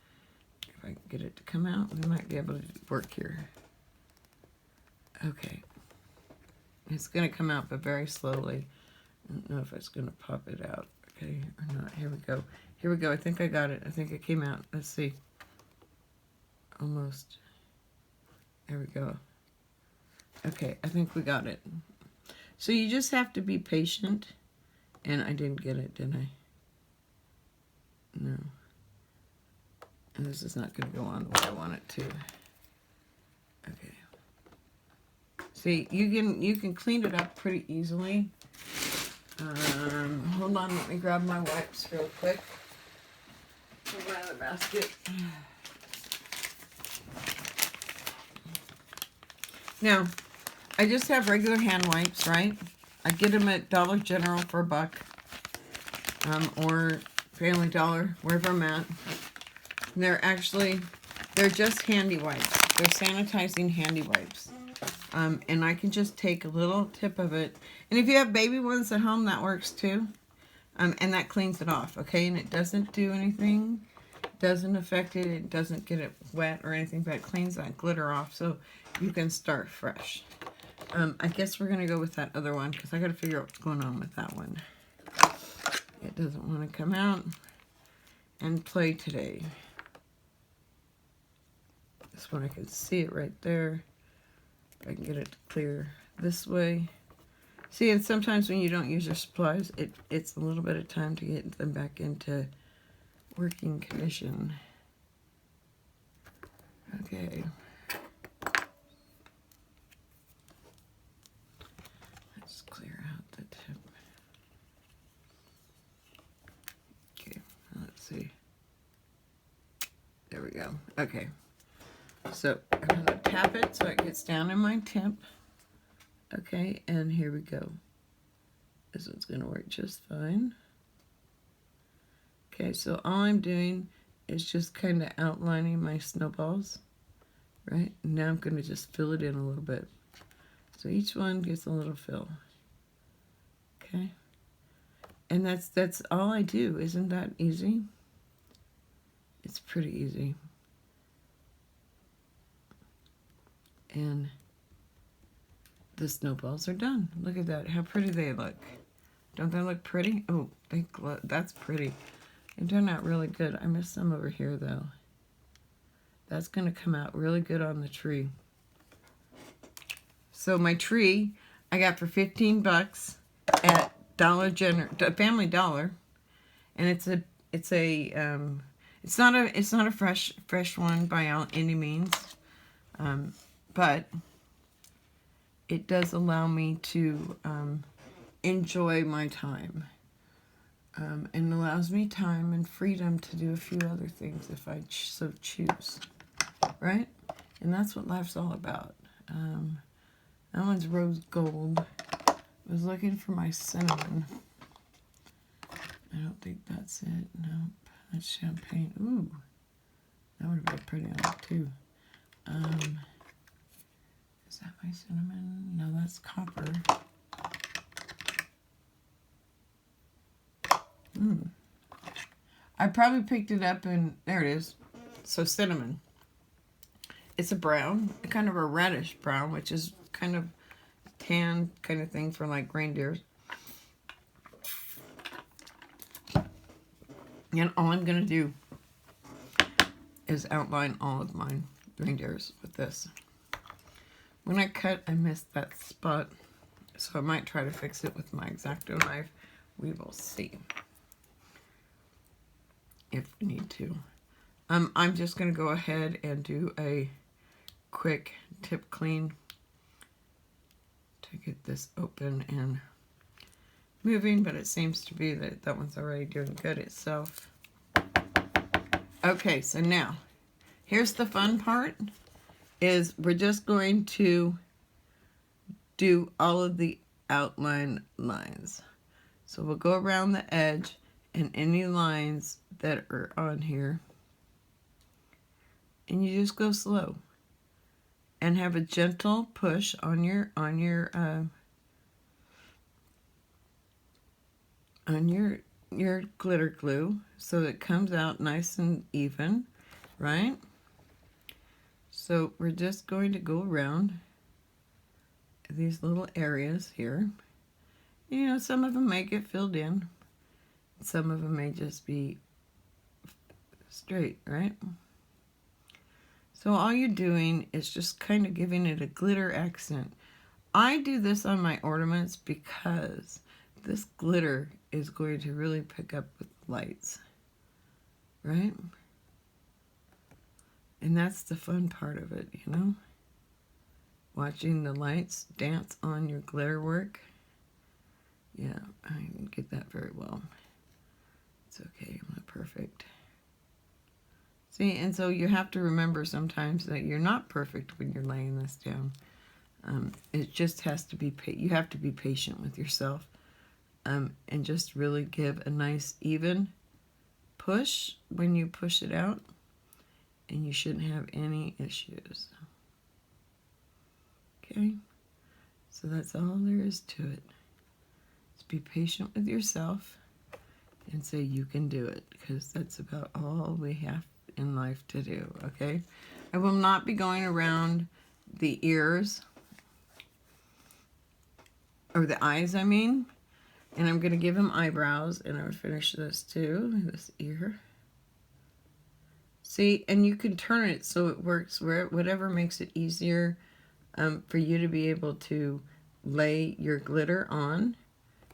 If I can get it to come out, we might be able to work here. Okay. It's going to come out, but very slowly. I don't know if it's going to pop it out. Okay, or not. Here we go. Here we go. I think I got it. I think it came out. Let's see. Almost. There we go. Okay, I think we got it. So you just have to be patient. And I didn't get it, did I? No. And this is not going to go on the way I want it to. Okay. See, you can clean it up pretty easily. Hold on, let me grab my wipes real quick. Put my other basket. Now, I just have regular hand wipes, right? I get them at Dollar General for $1, or Family Dollar, wherever I'm at. And they're just handy wipes. They're sanitizing handy wipes. And I can just take a little tip of it. And if you have baby ones at home, that works too. And that cleans it off, okay? And it doesn't do anything. doesn't affect it. It doesn't get it wet or anything, but it cleans that glitter off so you can start fresh. I guess we're going to go with that other one because I got to figure out what's going on with that one. It doesn't want to come out and play today. This one I can see it right there. If I can get it to clear this way. See, and sometimes when you don't use your supplies, it's a little bit of time to get them back into working condition. Okay. Let's clear out the tip. Okay, let's see. There we go. Okay. So I'm going to tap it so it gets down in my temp. Okay, and here we go. This one's going to work just fine. Okay, so all I'm doing is just kind of outlining my snowballs, right? And now I'm going to just fill it in a little bit. So each one gets a little fill. Okay? And that's all I do. Isn't that easy? It's pretty easy. And the snowballs are done. Look at that, how pretty they look. Don't they look pretty? Oh, that's pretty. They turned out really good. I missed some over here though. That's gonna come out really good on the tree. So my tree I got for 15 bucks at Family Dollar, and it's not a fresh one by any means, but it does allow me to enjoy my time, and allows me time and freedom to do a few other things if I so choose, right? And that's what life's all about. That one's rose gold. I was looking for my cinnamon. I don't think that's it. Nope, that's champagne. Ooh, that would have been pretty on it too. Is that my cinnamon? No, that's copper. I probably picked it up and there it is. So cinnamon. It's a brown, kind of a reddish brown, which is kind of tan kind of thing for like reindeers. And all I'm going to do is outline all of my reindeers with this. When I cut, I missed that spot, so I might try to fix it with my X-Acto knife. We will see if we need to. I'm just going to go ahead and do a quick tip clean to get this open and moving, but it seems to be that one's already doing good itself. Okay, so now here's the fun part, is we're just going to do all of the outline lines. So we'll go around the edge and any lines that are on here, and you just go slow and have a gentle push on your glitter glue so that it comes out nice and even, right? So we're just going to go around these little areas here. You know, some of them may get filled in, some of them may just be straight, right? So all you're doing is just kind of giving it a glitter accent. I do this on my ornaments because this glitter is going to really pick up with lights, right? And that's the fun part of it, you know? Watching the lights dance on your glitter work. Yeah, I didn't get that very well. It's okay, I'm not perfect. See, and so you have to remember sometimes that you're not perfect when you're laying this down. It just has to be, you have to be patient with yourself, and just really give a nice even push when you push it out, and you shouldn't have any issues. Okay, so that's all there is to it. Just be patient with yourself and say you can do it, because that's about all we have in life to do, okay? I will not be going around the ears, or the eyes, I mean, and I'm going to give him eyebrows, and I'll finish this too, this ear. See, and you can turn it so it works where whatever makes it easier for you to be able to lay your glitter on,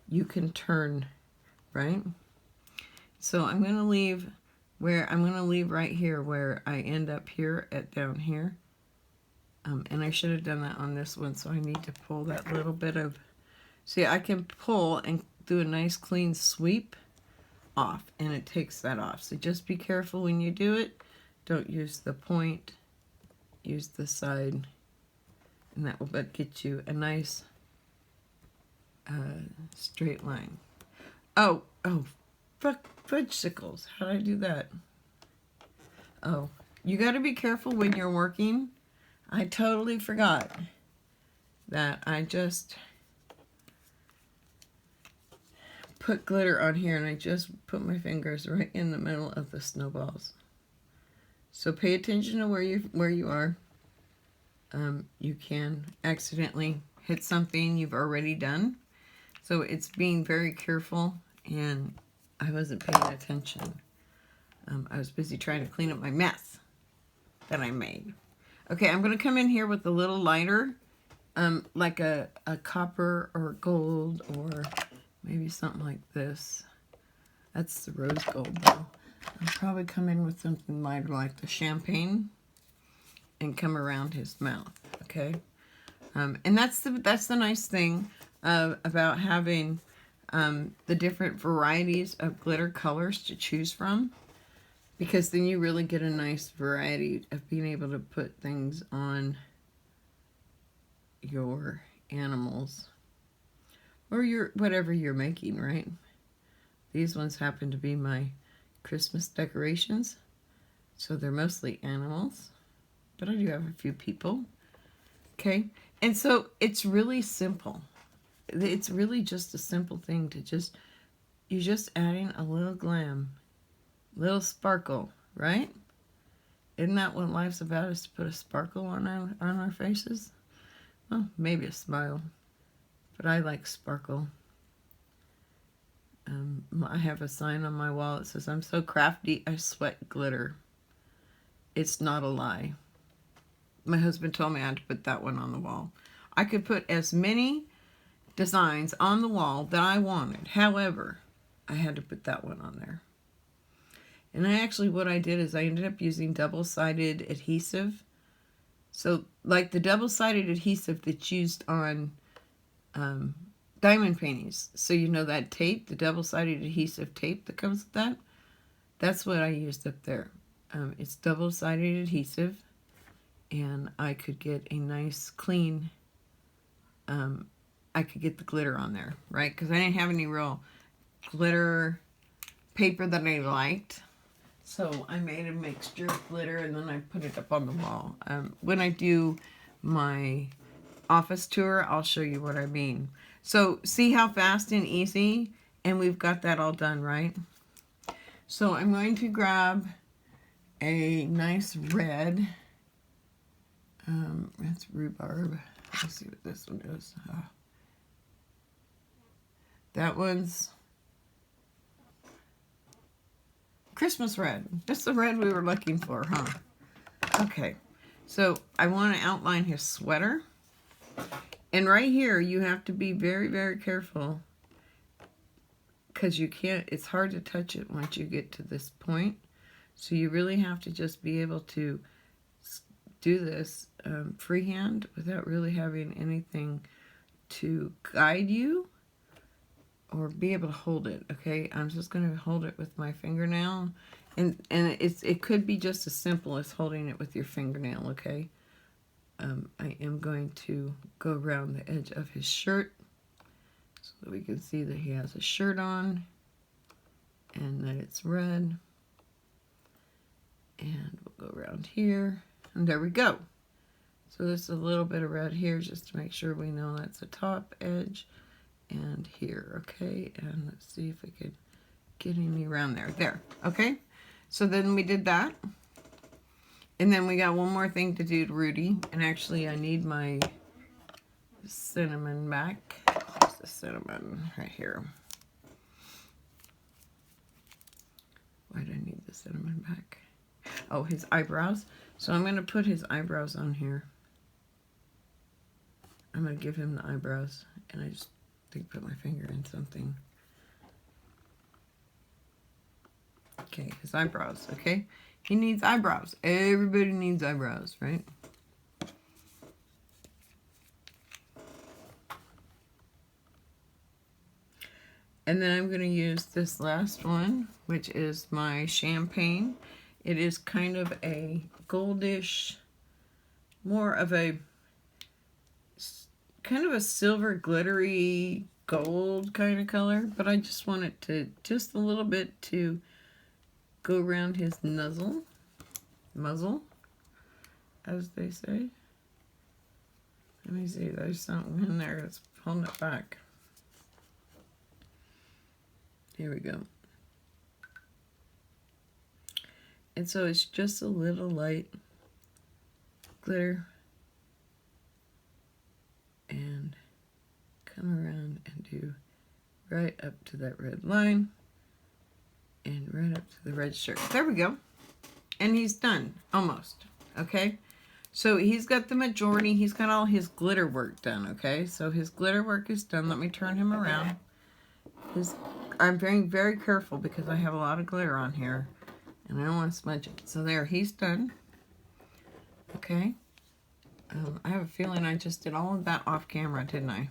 you can turn, right? So I'm going to leave right here where I end up here at down here. And I should have done that on this one, so I need to pull that little bit of, see, I can pull and do a nice clean sweep off, and it takes that off. So just be careful when you do it. Don't use the point, use the side, and that will get you a nice straight line. Oh, fudgesicles. How did I do that? Oh, you got to be careful when you're working. I totally forgot that I just put glitter on here, and I just put my fingers right in the middle of the snowballs. So pay attention to where you are. You can accidentally hit something you've already done. So it's being very careful, and I wasn't paying attention. I was busy trying to clean up my mess that I made. Okay, I'm going to come in here with a little lighter, like a copper or gold, or maybe something like this. That's the rose gold, though. I'll probably come in with something lighter like the champagne and come around his mouth, okay? And that's the nice thing about having the different varieties of glitter colors to choose from, because then you really get a nice variety of being able to put things on your animals or your whatever you're making, right? These ones happen to be my Christmas decorations, so they're mostly animals, but I do have a few people, okay? And so it's really simple. It's really just a simple thing to you're just adding a little glam, little sparkle, right? Isn't that what life's about, is to put a sparkle on our faces? Well, maybe a smile, but I like sparkle. I have a sign on my wall that says, "I'm so crafty, I sweat glitter." It's not a lie. My husband told me I had to put that one on the wall. I could put as many designs on the wall that I wanted. However, I had to put that one on there. And what I did is I ended up using double-sided adhesive. So, like the double-sided adhesive that's used on diamond paintings. So you know that tape, the double-sided adhesive tape that comes with that? That's what I used up there. It's double-sided adhesive, and I could get a nice clean, I could get the glitter on there, right? Because I didn't have any real glitter paper that I liked. So I made a mixture of glitter, and then I put it up on the wall. When I do my office tour, I'll show you what I mean. So see how fast and easy, and we've got that all done, right? So I'm going to grab a nice red, that's rhubarb. Let's see what this one is. That one's Christmas red. That's the red we were looking for, huh? Okay, so I want to outline his sweater. And right here, you have to be very, very careful, because you can't, it's hard to touch it once you get to this point. So you really have to just be able to do this freehand without really having anything to guide you or be able to hold it, okay? I'm just going to hold it with my fingernail. And it could be just as simple as holding it with your fingernail, okay? I am going to go around the edge of his shirt so that we can see that he has a shirt on and that it's red. And we'll go around here, and there we go. So there's a little bit of red here just to make sure we know that's the top edge, and here, okay? And let's see if we can getting me around there. There, okay? So then we did that. And then we got one more thing to do to Rudy. And actually, I need my cinnamon back. Where's the cinnamon? Right here. Why do I need the cinnamon back? Oh, his eyebrows. So I'm going to put his eyebrows on here. I'm going to give him the eyebrows. And I just think put my finger in something. Okay, his eyebrows, okay? He needs eyebrows. Everybody needs eyebrows, right? And then I'm going to use this last one, which is my champagne. It is kind of a goldish, more of a, kind of a silver glittery gold kind of color. But I just want it to, just a little bit to go around his muzzle, as they say. Let me see, there's something in there that's pulling it back. Here we go. And so it's just a little light glitter. And come around and do right up to that red line. And right up to the red shirt. There we go. And he's done, almost, okay? So he's got the majority, he's got all his glitter work done, okay? So his glitter work is done. Let me turn him around. I'm being very careful because I have a lot of glitter on here. And I don't want to smudge it. So there, he's done. Okay. I have a feeling I just did all of that off camera, didn't I?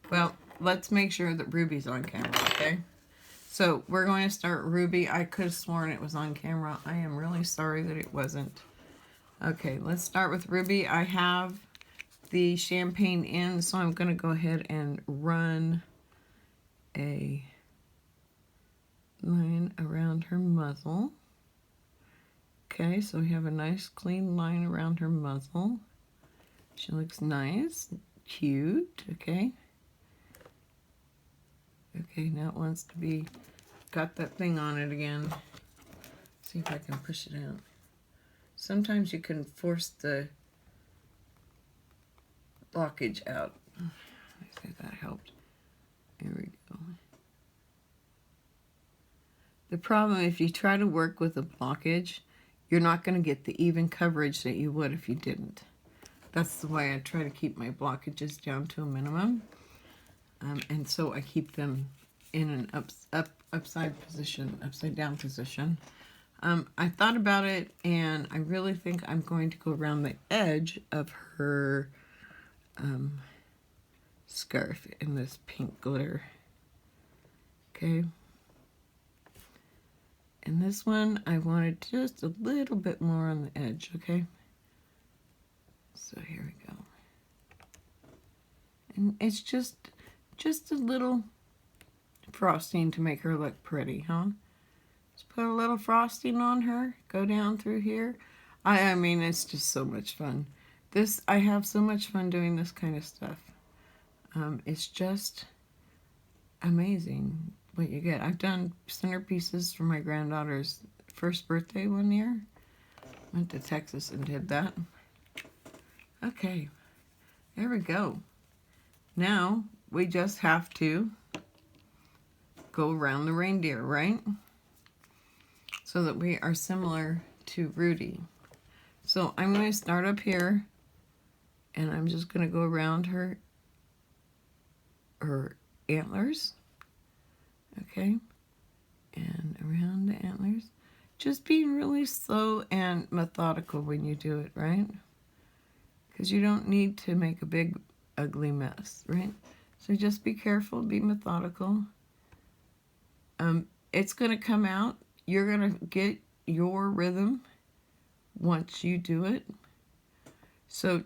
Well, let's make sure that Ruby's on camera, okay? So we're going to start Ruby. I could have sworn it was on camera. I am really sorry that it wasn't. Okay, let's start with Ruby. I have the champagne in, so I'm going to go ahead and run a line around her muzzle. Okay, so we have a nice clean line around her muzzle. She looks nice, cute, okay. Okay, now it wants to be, got that thing on it again. See if I can push it out. Sometimes you can force the blockage out. I think that helped. There we go. The problem, if you try to work with a blockage, you're not going to get the even coverage that you would if you didn't. That's the way I try to keep my blockages down to a minimum. And so I keep them in an upside down position. I thought about it, and I really think I'm going to go around the edge of her scarf in this pink glitter. Okay. And this one, I wanted just a little bit more on the edge, okay? So here we go. And it's just a little frosting to make her look pretty, huh? Just put a little frosting on her, go down through here. I mean, it's just so much fun. I have so much fun doing this kind of stuff. It's just amazing what you get. I've done centerpieces for my granddaughter's first birthday one year. Went to Texas and did that. Okay, there we go. Now we just have to go around the reindeer, right? So that we are similar to Rudy. So I'm going to start up here, and I'm just going to go around her antlers. Okay, and around the antlers. Just being really slow and methodical when you do it, right? Because you don't need to make a big, ugly mess, right? So just be careful, be methodical. It's going to come out. You're going to get your rhythm once you do it. So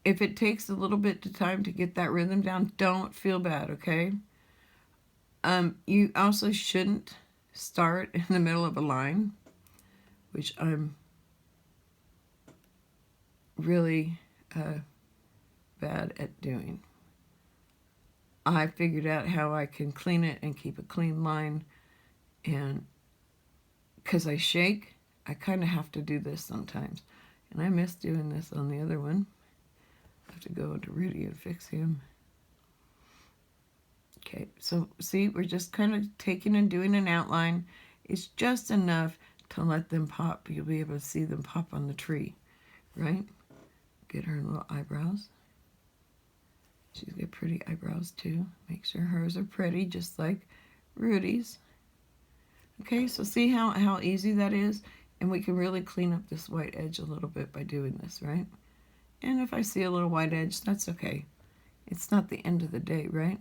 if it takes a little bit of time to get that rhythm down, don't feel bad, okay? You also shouldn't start in the middle of a line, which I'm really bad at doing. I figured out how I can clean it and keep a clean line And because I shake, I kind of have to do this sometimes. And I miss doing this on the other one. I have to go to Rudy and fix him. Okay, so see, we're just kind of taking and doing an outline. It's just enough to let them pop. You'll be able to see them pop on the tree, right? Get her little eyebrows. She's got pretty eyebrows too. Make sure hers are pretty, just like Rudy's. Okay, so see how easy that is? And we can really clean up this white edge a little bit by doing this, right? And if I see a little white edge, that's okay. It's not the end of the day, right?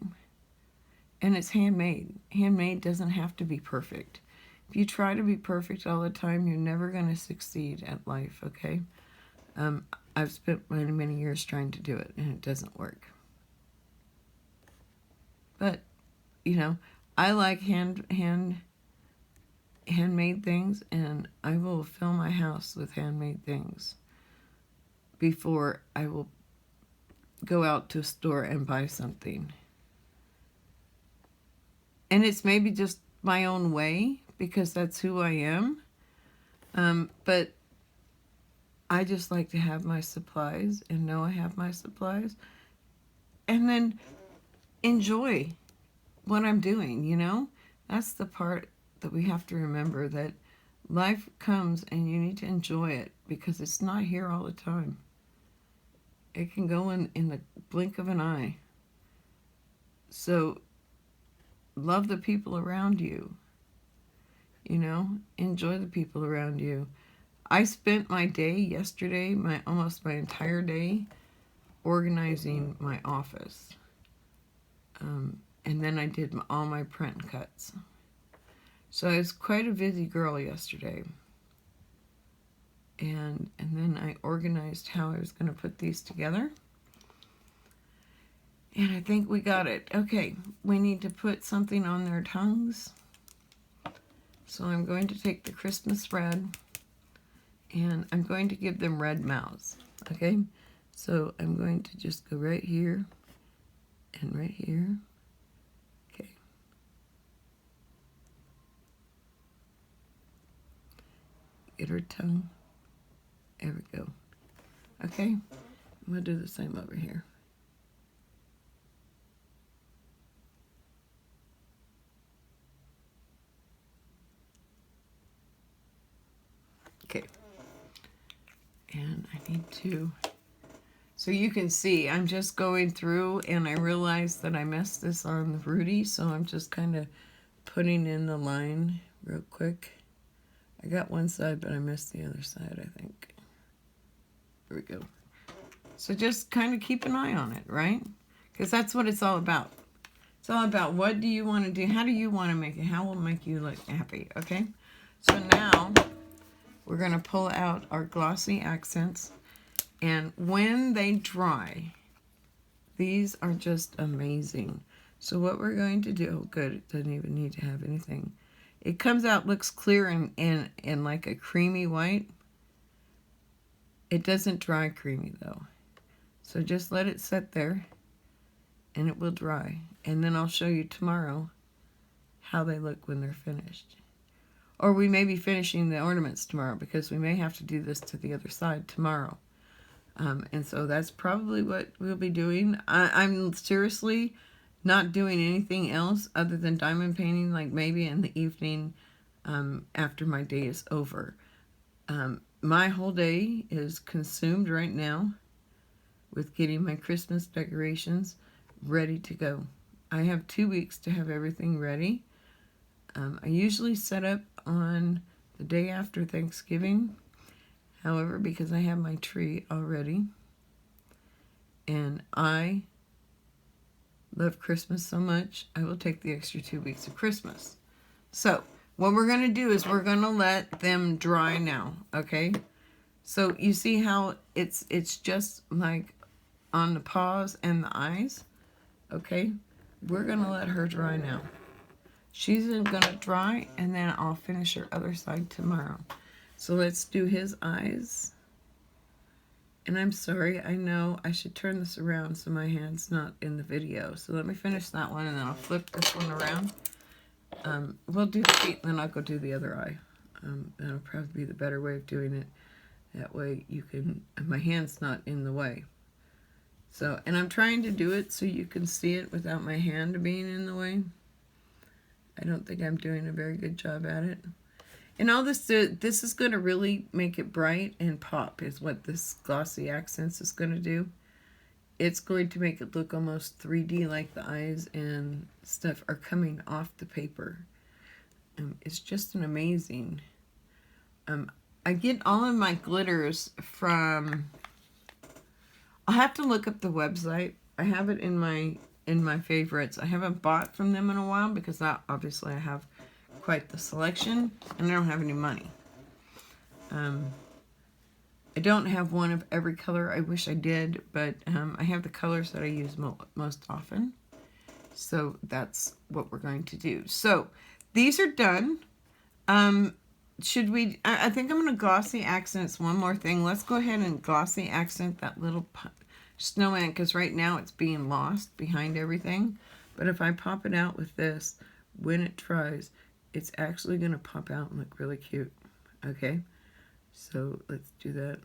And it's handmade. Handmade doesn't have to be perfect. If you try to be perfect all the time, you're never going to succeed at life, okay? I've spent many, many years trying to do it, and it doesn't work. But, you know, I like handmade things, and I will fill my house with handmade things before I will go out to a store and buy something. And it's maybe just my own way, because that's who I am. But I just like to have my supplies and know I have my supplies. And then enjoy what I'm doing, you know? That's the part that we have to remember, that life comes and you need to enjoy it, because it's not here all the time. It can go in the blink of an eye. So love the people around you. You know, enjoy the people around you. I spent my day yesterday, almost my entire day, organizing my office. And then I did all my print cuts. So I was quite a busy girl yesterday. And then I organized how I was going to put these together. And I think we got it. Okay, we need to put something on their tongues. So I'm going to take the Christmas red, and I'm going to give them red mouths, okay? So I'm going to just go right here and right here. Okay. Get her tongue. There we go. Okay, I'm going to do the same over here. Okay. And I need to, so you can see, I'm just going through, and I realized that I messed this on the Rudy, so I'm just kind of putting in the line real quick. I got one side, but I missed the other side, I think. There we go. So just kind of keep an eye on it, right? Because that's what it's all about. It's all about, what do you want to do? How do you want to make it? How will it make you look happy, okay? So now we're going to pull out our Glossy Accents. And when they dry, these are just amazing. So what we're going to do, oh good, it doesn't even need to have anything. It comes out, looks clear and like a creamy white. It doesn't dry creamy though. So just let it sit there and it will dry. And then I'll show you tomorrow how they look when they're finished. Or we may be finishing the ornaments tomorrow, because we may have to do this to the other side tomorrow. And so that's probably what we'll be doing. I'm seriously not doing anything else other than diamond painting, like maybe in the evening after my day is over. My whole day is consumed right now with getting my Christmas decorations ready to go. I have 2 weeks to have everything ready. I usually set up on the day after Thanksgiving. However, because I have my tree already, and I love Christmas so much, I will take the extra 2 weeks of Christmas. So what we're going to do is we're going to let them dry now, okay? So you see how it's just like on the paws and the eyes, okay? We're going to let her dry now. She's going to dry, and then I'll finish her other side tomorrow. So let's do his eyes. And I'm sorry, I know I should turn this around so my hand's not in the video. So let me finish that one, and then I'll flip this one around. We'll do the feet, and then I'll go do the other eye. That'll probably be the better way of doing it. That way you can, my hand's not in the way. So, and I'm trying to do it so you can see it without my hand being in the way. I don't think I'm doing a very good job at it. And all this is going to really make it bright and pop, is what this Glossy Accents is going to do. It's going to make it look almost 3D, like the eyes and stuff are coming off the paper. It's just an amazing. I get all of my glitters from, I'll have to look up the website. I have it in my favorites. I haven't bought from them in a while because that, obviously I have quite the selection and I don't have any money. I don't have one of every color. I wish I did, but I have the colors that I use most often. So that's what we're going to do. So these are done. Should we, I think I'm going to Glossy Accents one more thing. Let's go ahead and Glossy Accent that little snowman, because right now it's being lost behind everything. But if I pop it out with this, when it dries, it's actually going to pop out and look really cute. Okay, so let's do that.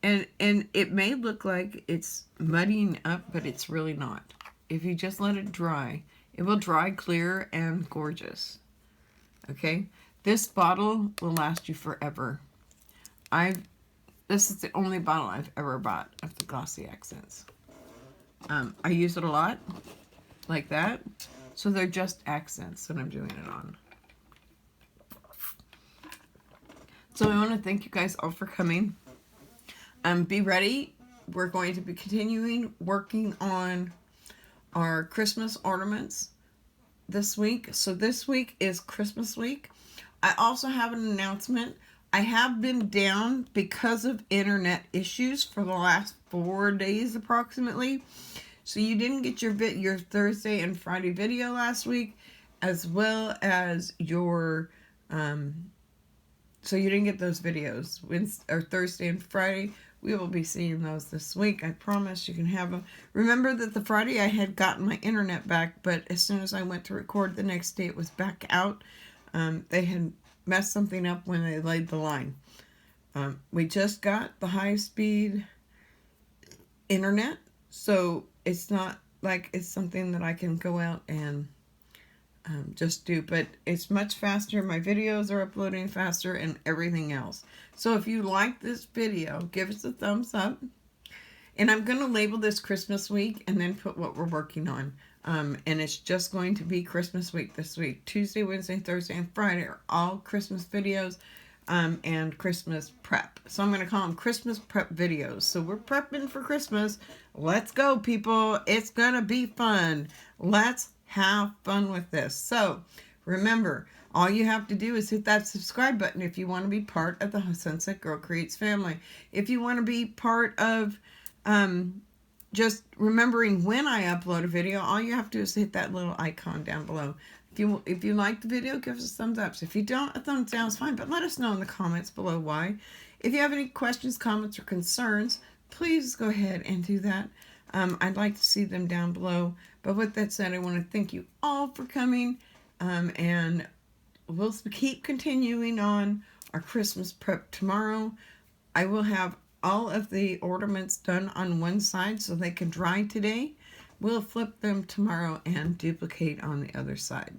And it may look like it's muddying up, but it's really not. If you just let it dry, it will dry clear and gorgeous. Okay, this bottle will last you forever. This is the only bottle I've ever bought of the Glossy Accents. I use it a lot, like that. So they're just accents that I'm doing it on. So I want to thank you guys all for coming. Be ready. We're going to be continuing working on our Christmas ornaments this week. So this week is Christmas week. I also have an announcement. I have been down because of internet issues for the last 4 days approximately. So you didn't get your Thursday and Friday video last week, as well as your so you didn't get those videos Thursday and Friday. We will be seeing those this week. I promise you can have them. Remember that the Friday I had gotten my internet back, but as soon as I went to record the next day, it was back out. They had messed something up when they laid the line. We just got the high-speed internet, so it's not like it's something that I can go out and just do, but it's much faster. My videos are uploading faster and everything else. So if you like this video, give us a thumbs up. And I'm going to label this Christmas week and then put what we're working on. And it's just going to be Christmas week this week. Tuesday, Wednesday, Thursday, and Friday are all Christmas videos and Christmas prep. So I'm going to call them Christmas prep videos. So we're prepping for Christmas. Let's go, people. It's going to be fun. Let's have fun with this. So remember, all you have to do is hit that subscribe button if you want to be part of the Sunset Girl Creates family. If you want to be part of just remembering when I upload a video, all you have to do is hit that little icon down below. If you like the video, give us a thumbs up. If you don't, a thumbs down is fine, but let us know in the comments below why. If you have any questions, comments, or concerns, please go ahead and do that. I'd like to see them down below. But with that said, I want to thank you all for coming, and we'll keep continuing on our Christmas prep tomorrow. I will have all of the ornaments done on one side so they can dry today. We'll flip them tomorrow and duplicate on the other side.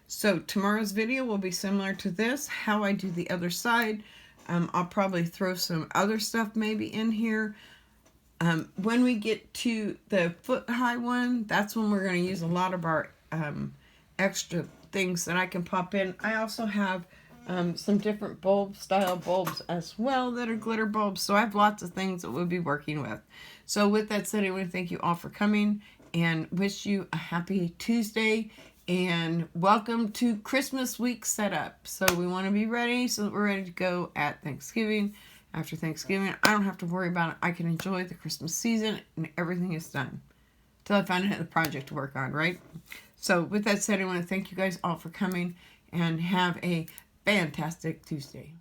So tomorrow's video will be similar to this, how I do the other side. I'll probably throw some other stuff maybe in here. When we get to the foot-high one, that's when we're going to use a lot of our extra things that I can pop in. I also have some different style bulbs as well that are glitter bulbs. So I have lots of things that we'll be working with. So with that said, I want to thank you all for coming and wish you a happy Tuesday. And welcome to Christmas week setup. So we want to be ready so that we're ready to go at Thanksgiving. After Thanksgiving, I don't have to worry about it. I can enjoy the Christmas season and everything is done. Till I find another project to work on, right? So with that said, I want to thank you guys all for coming and have a fantastic Tuesday.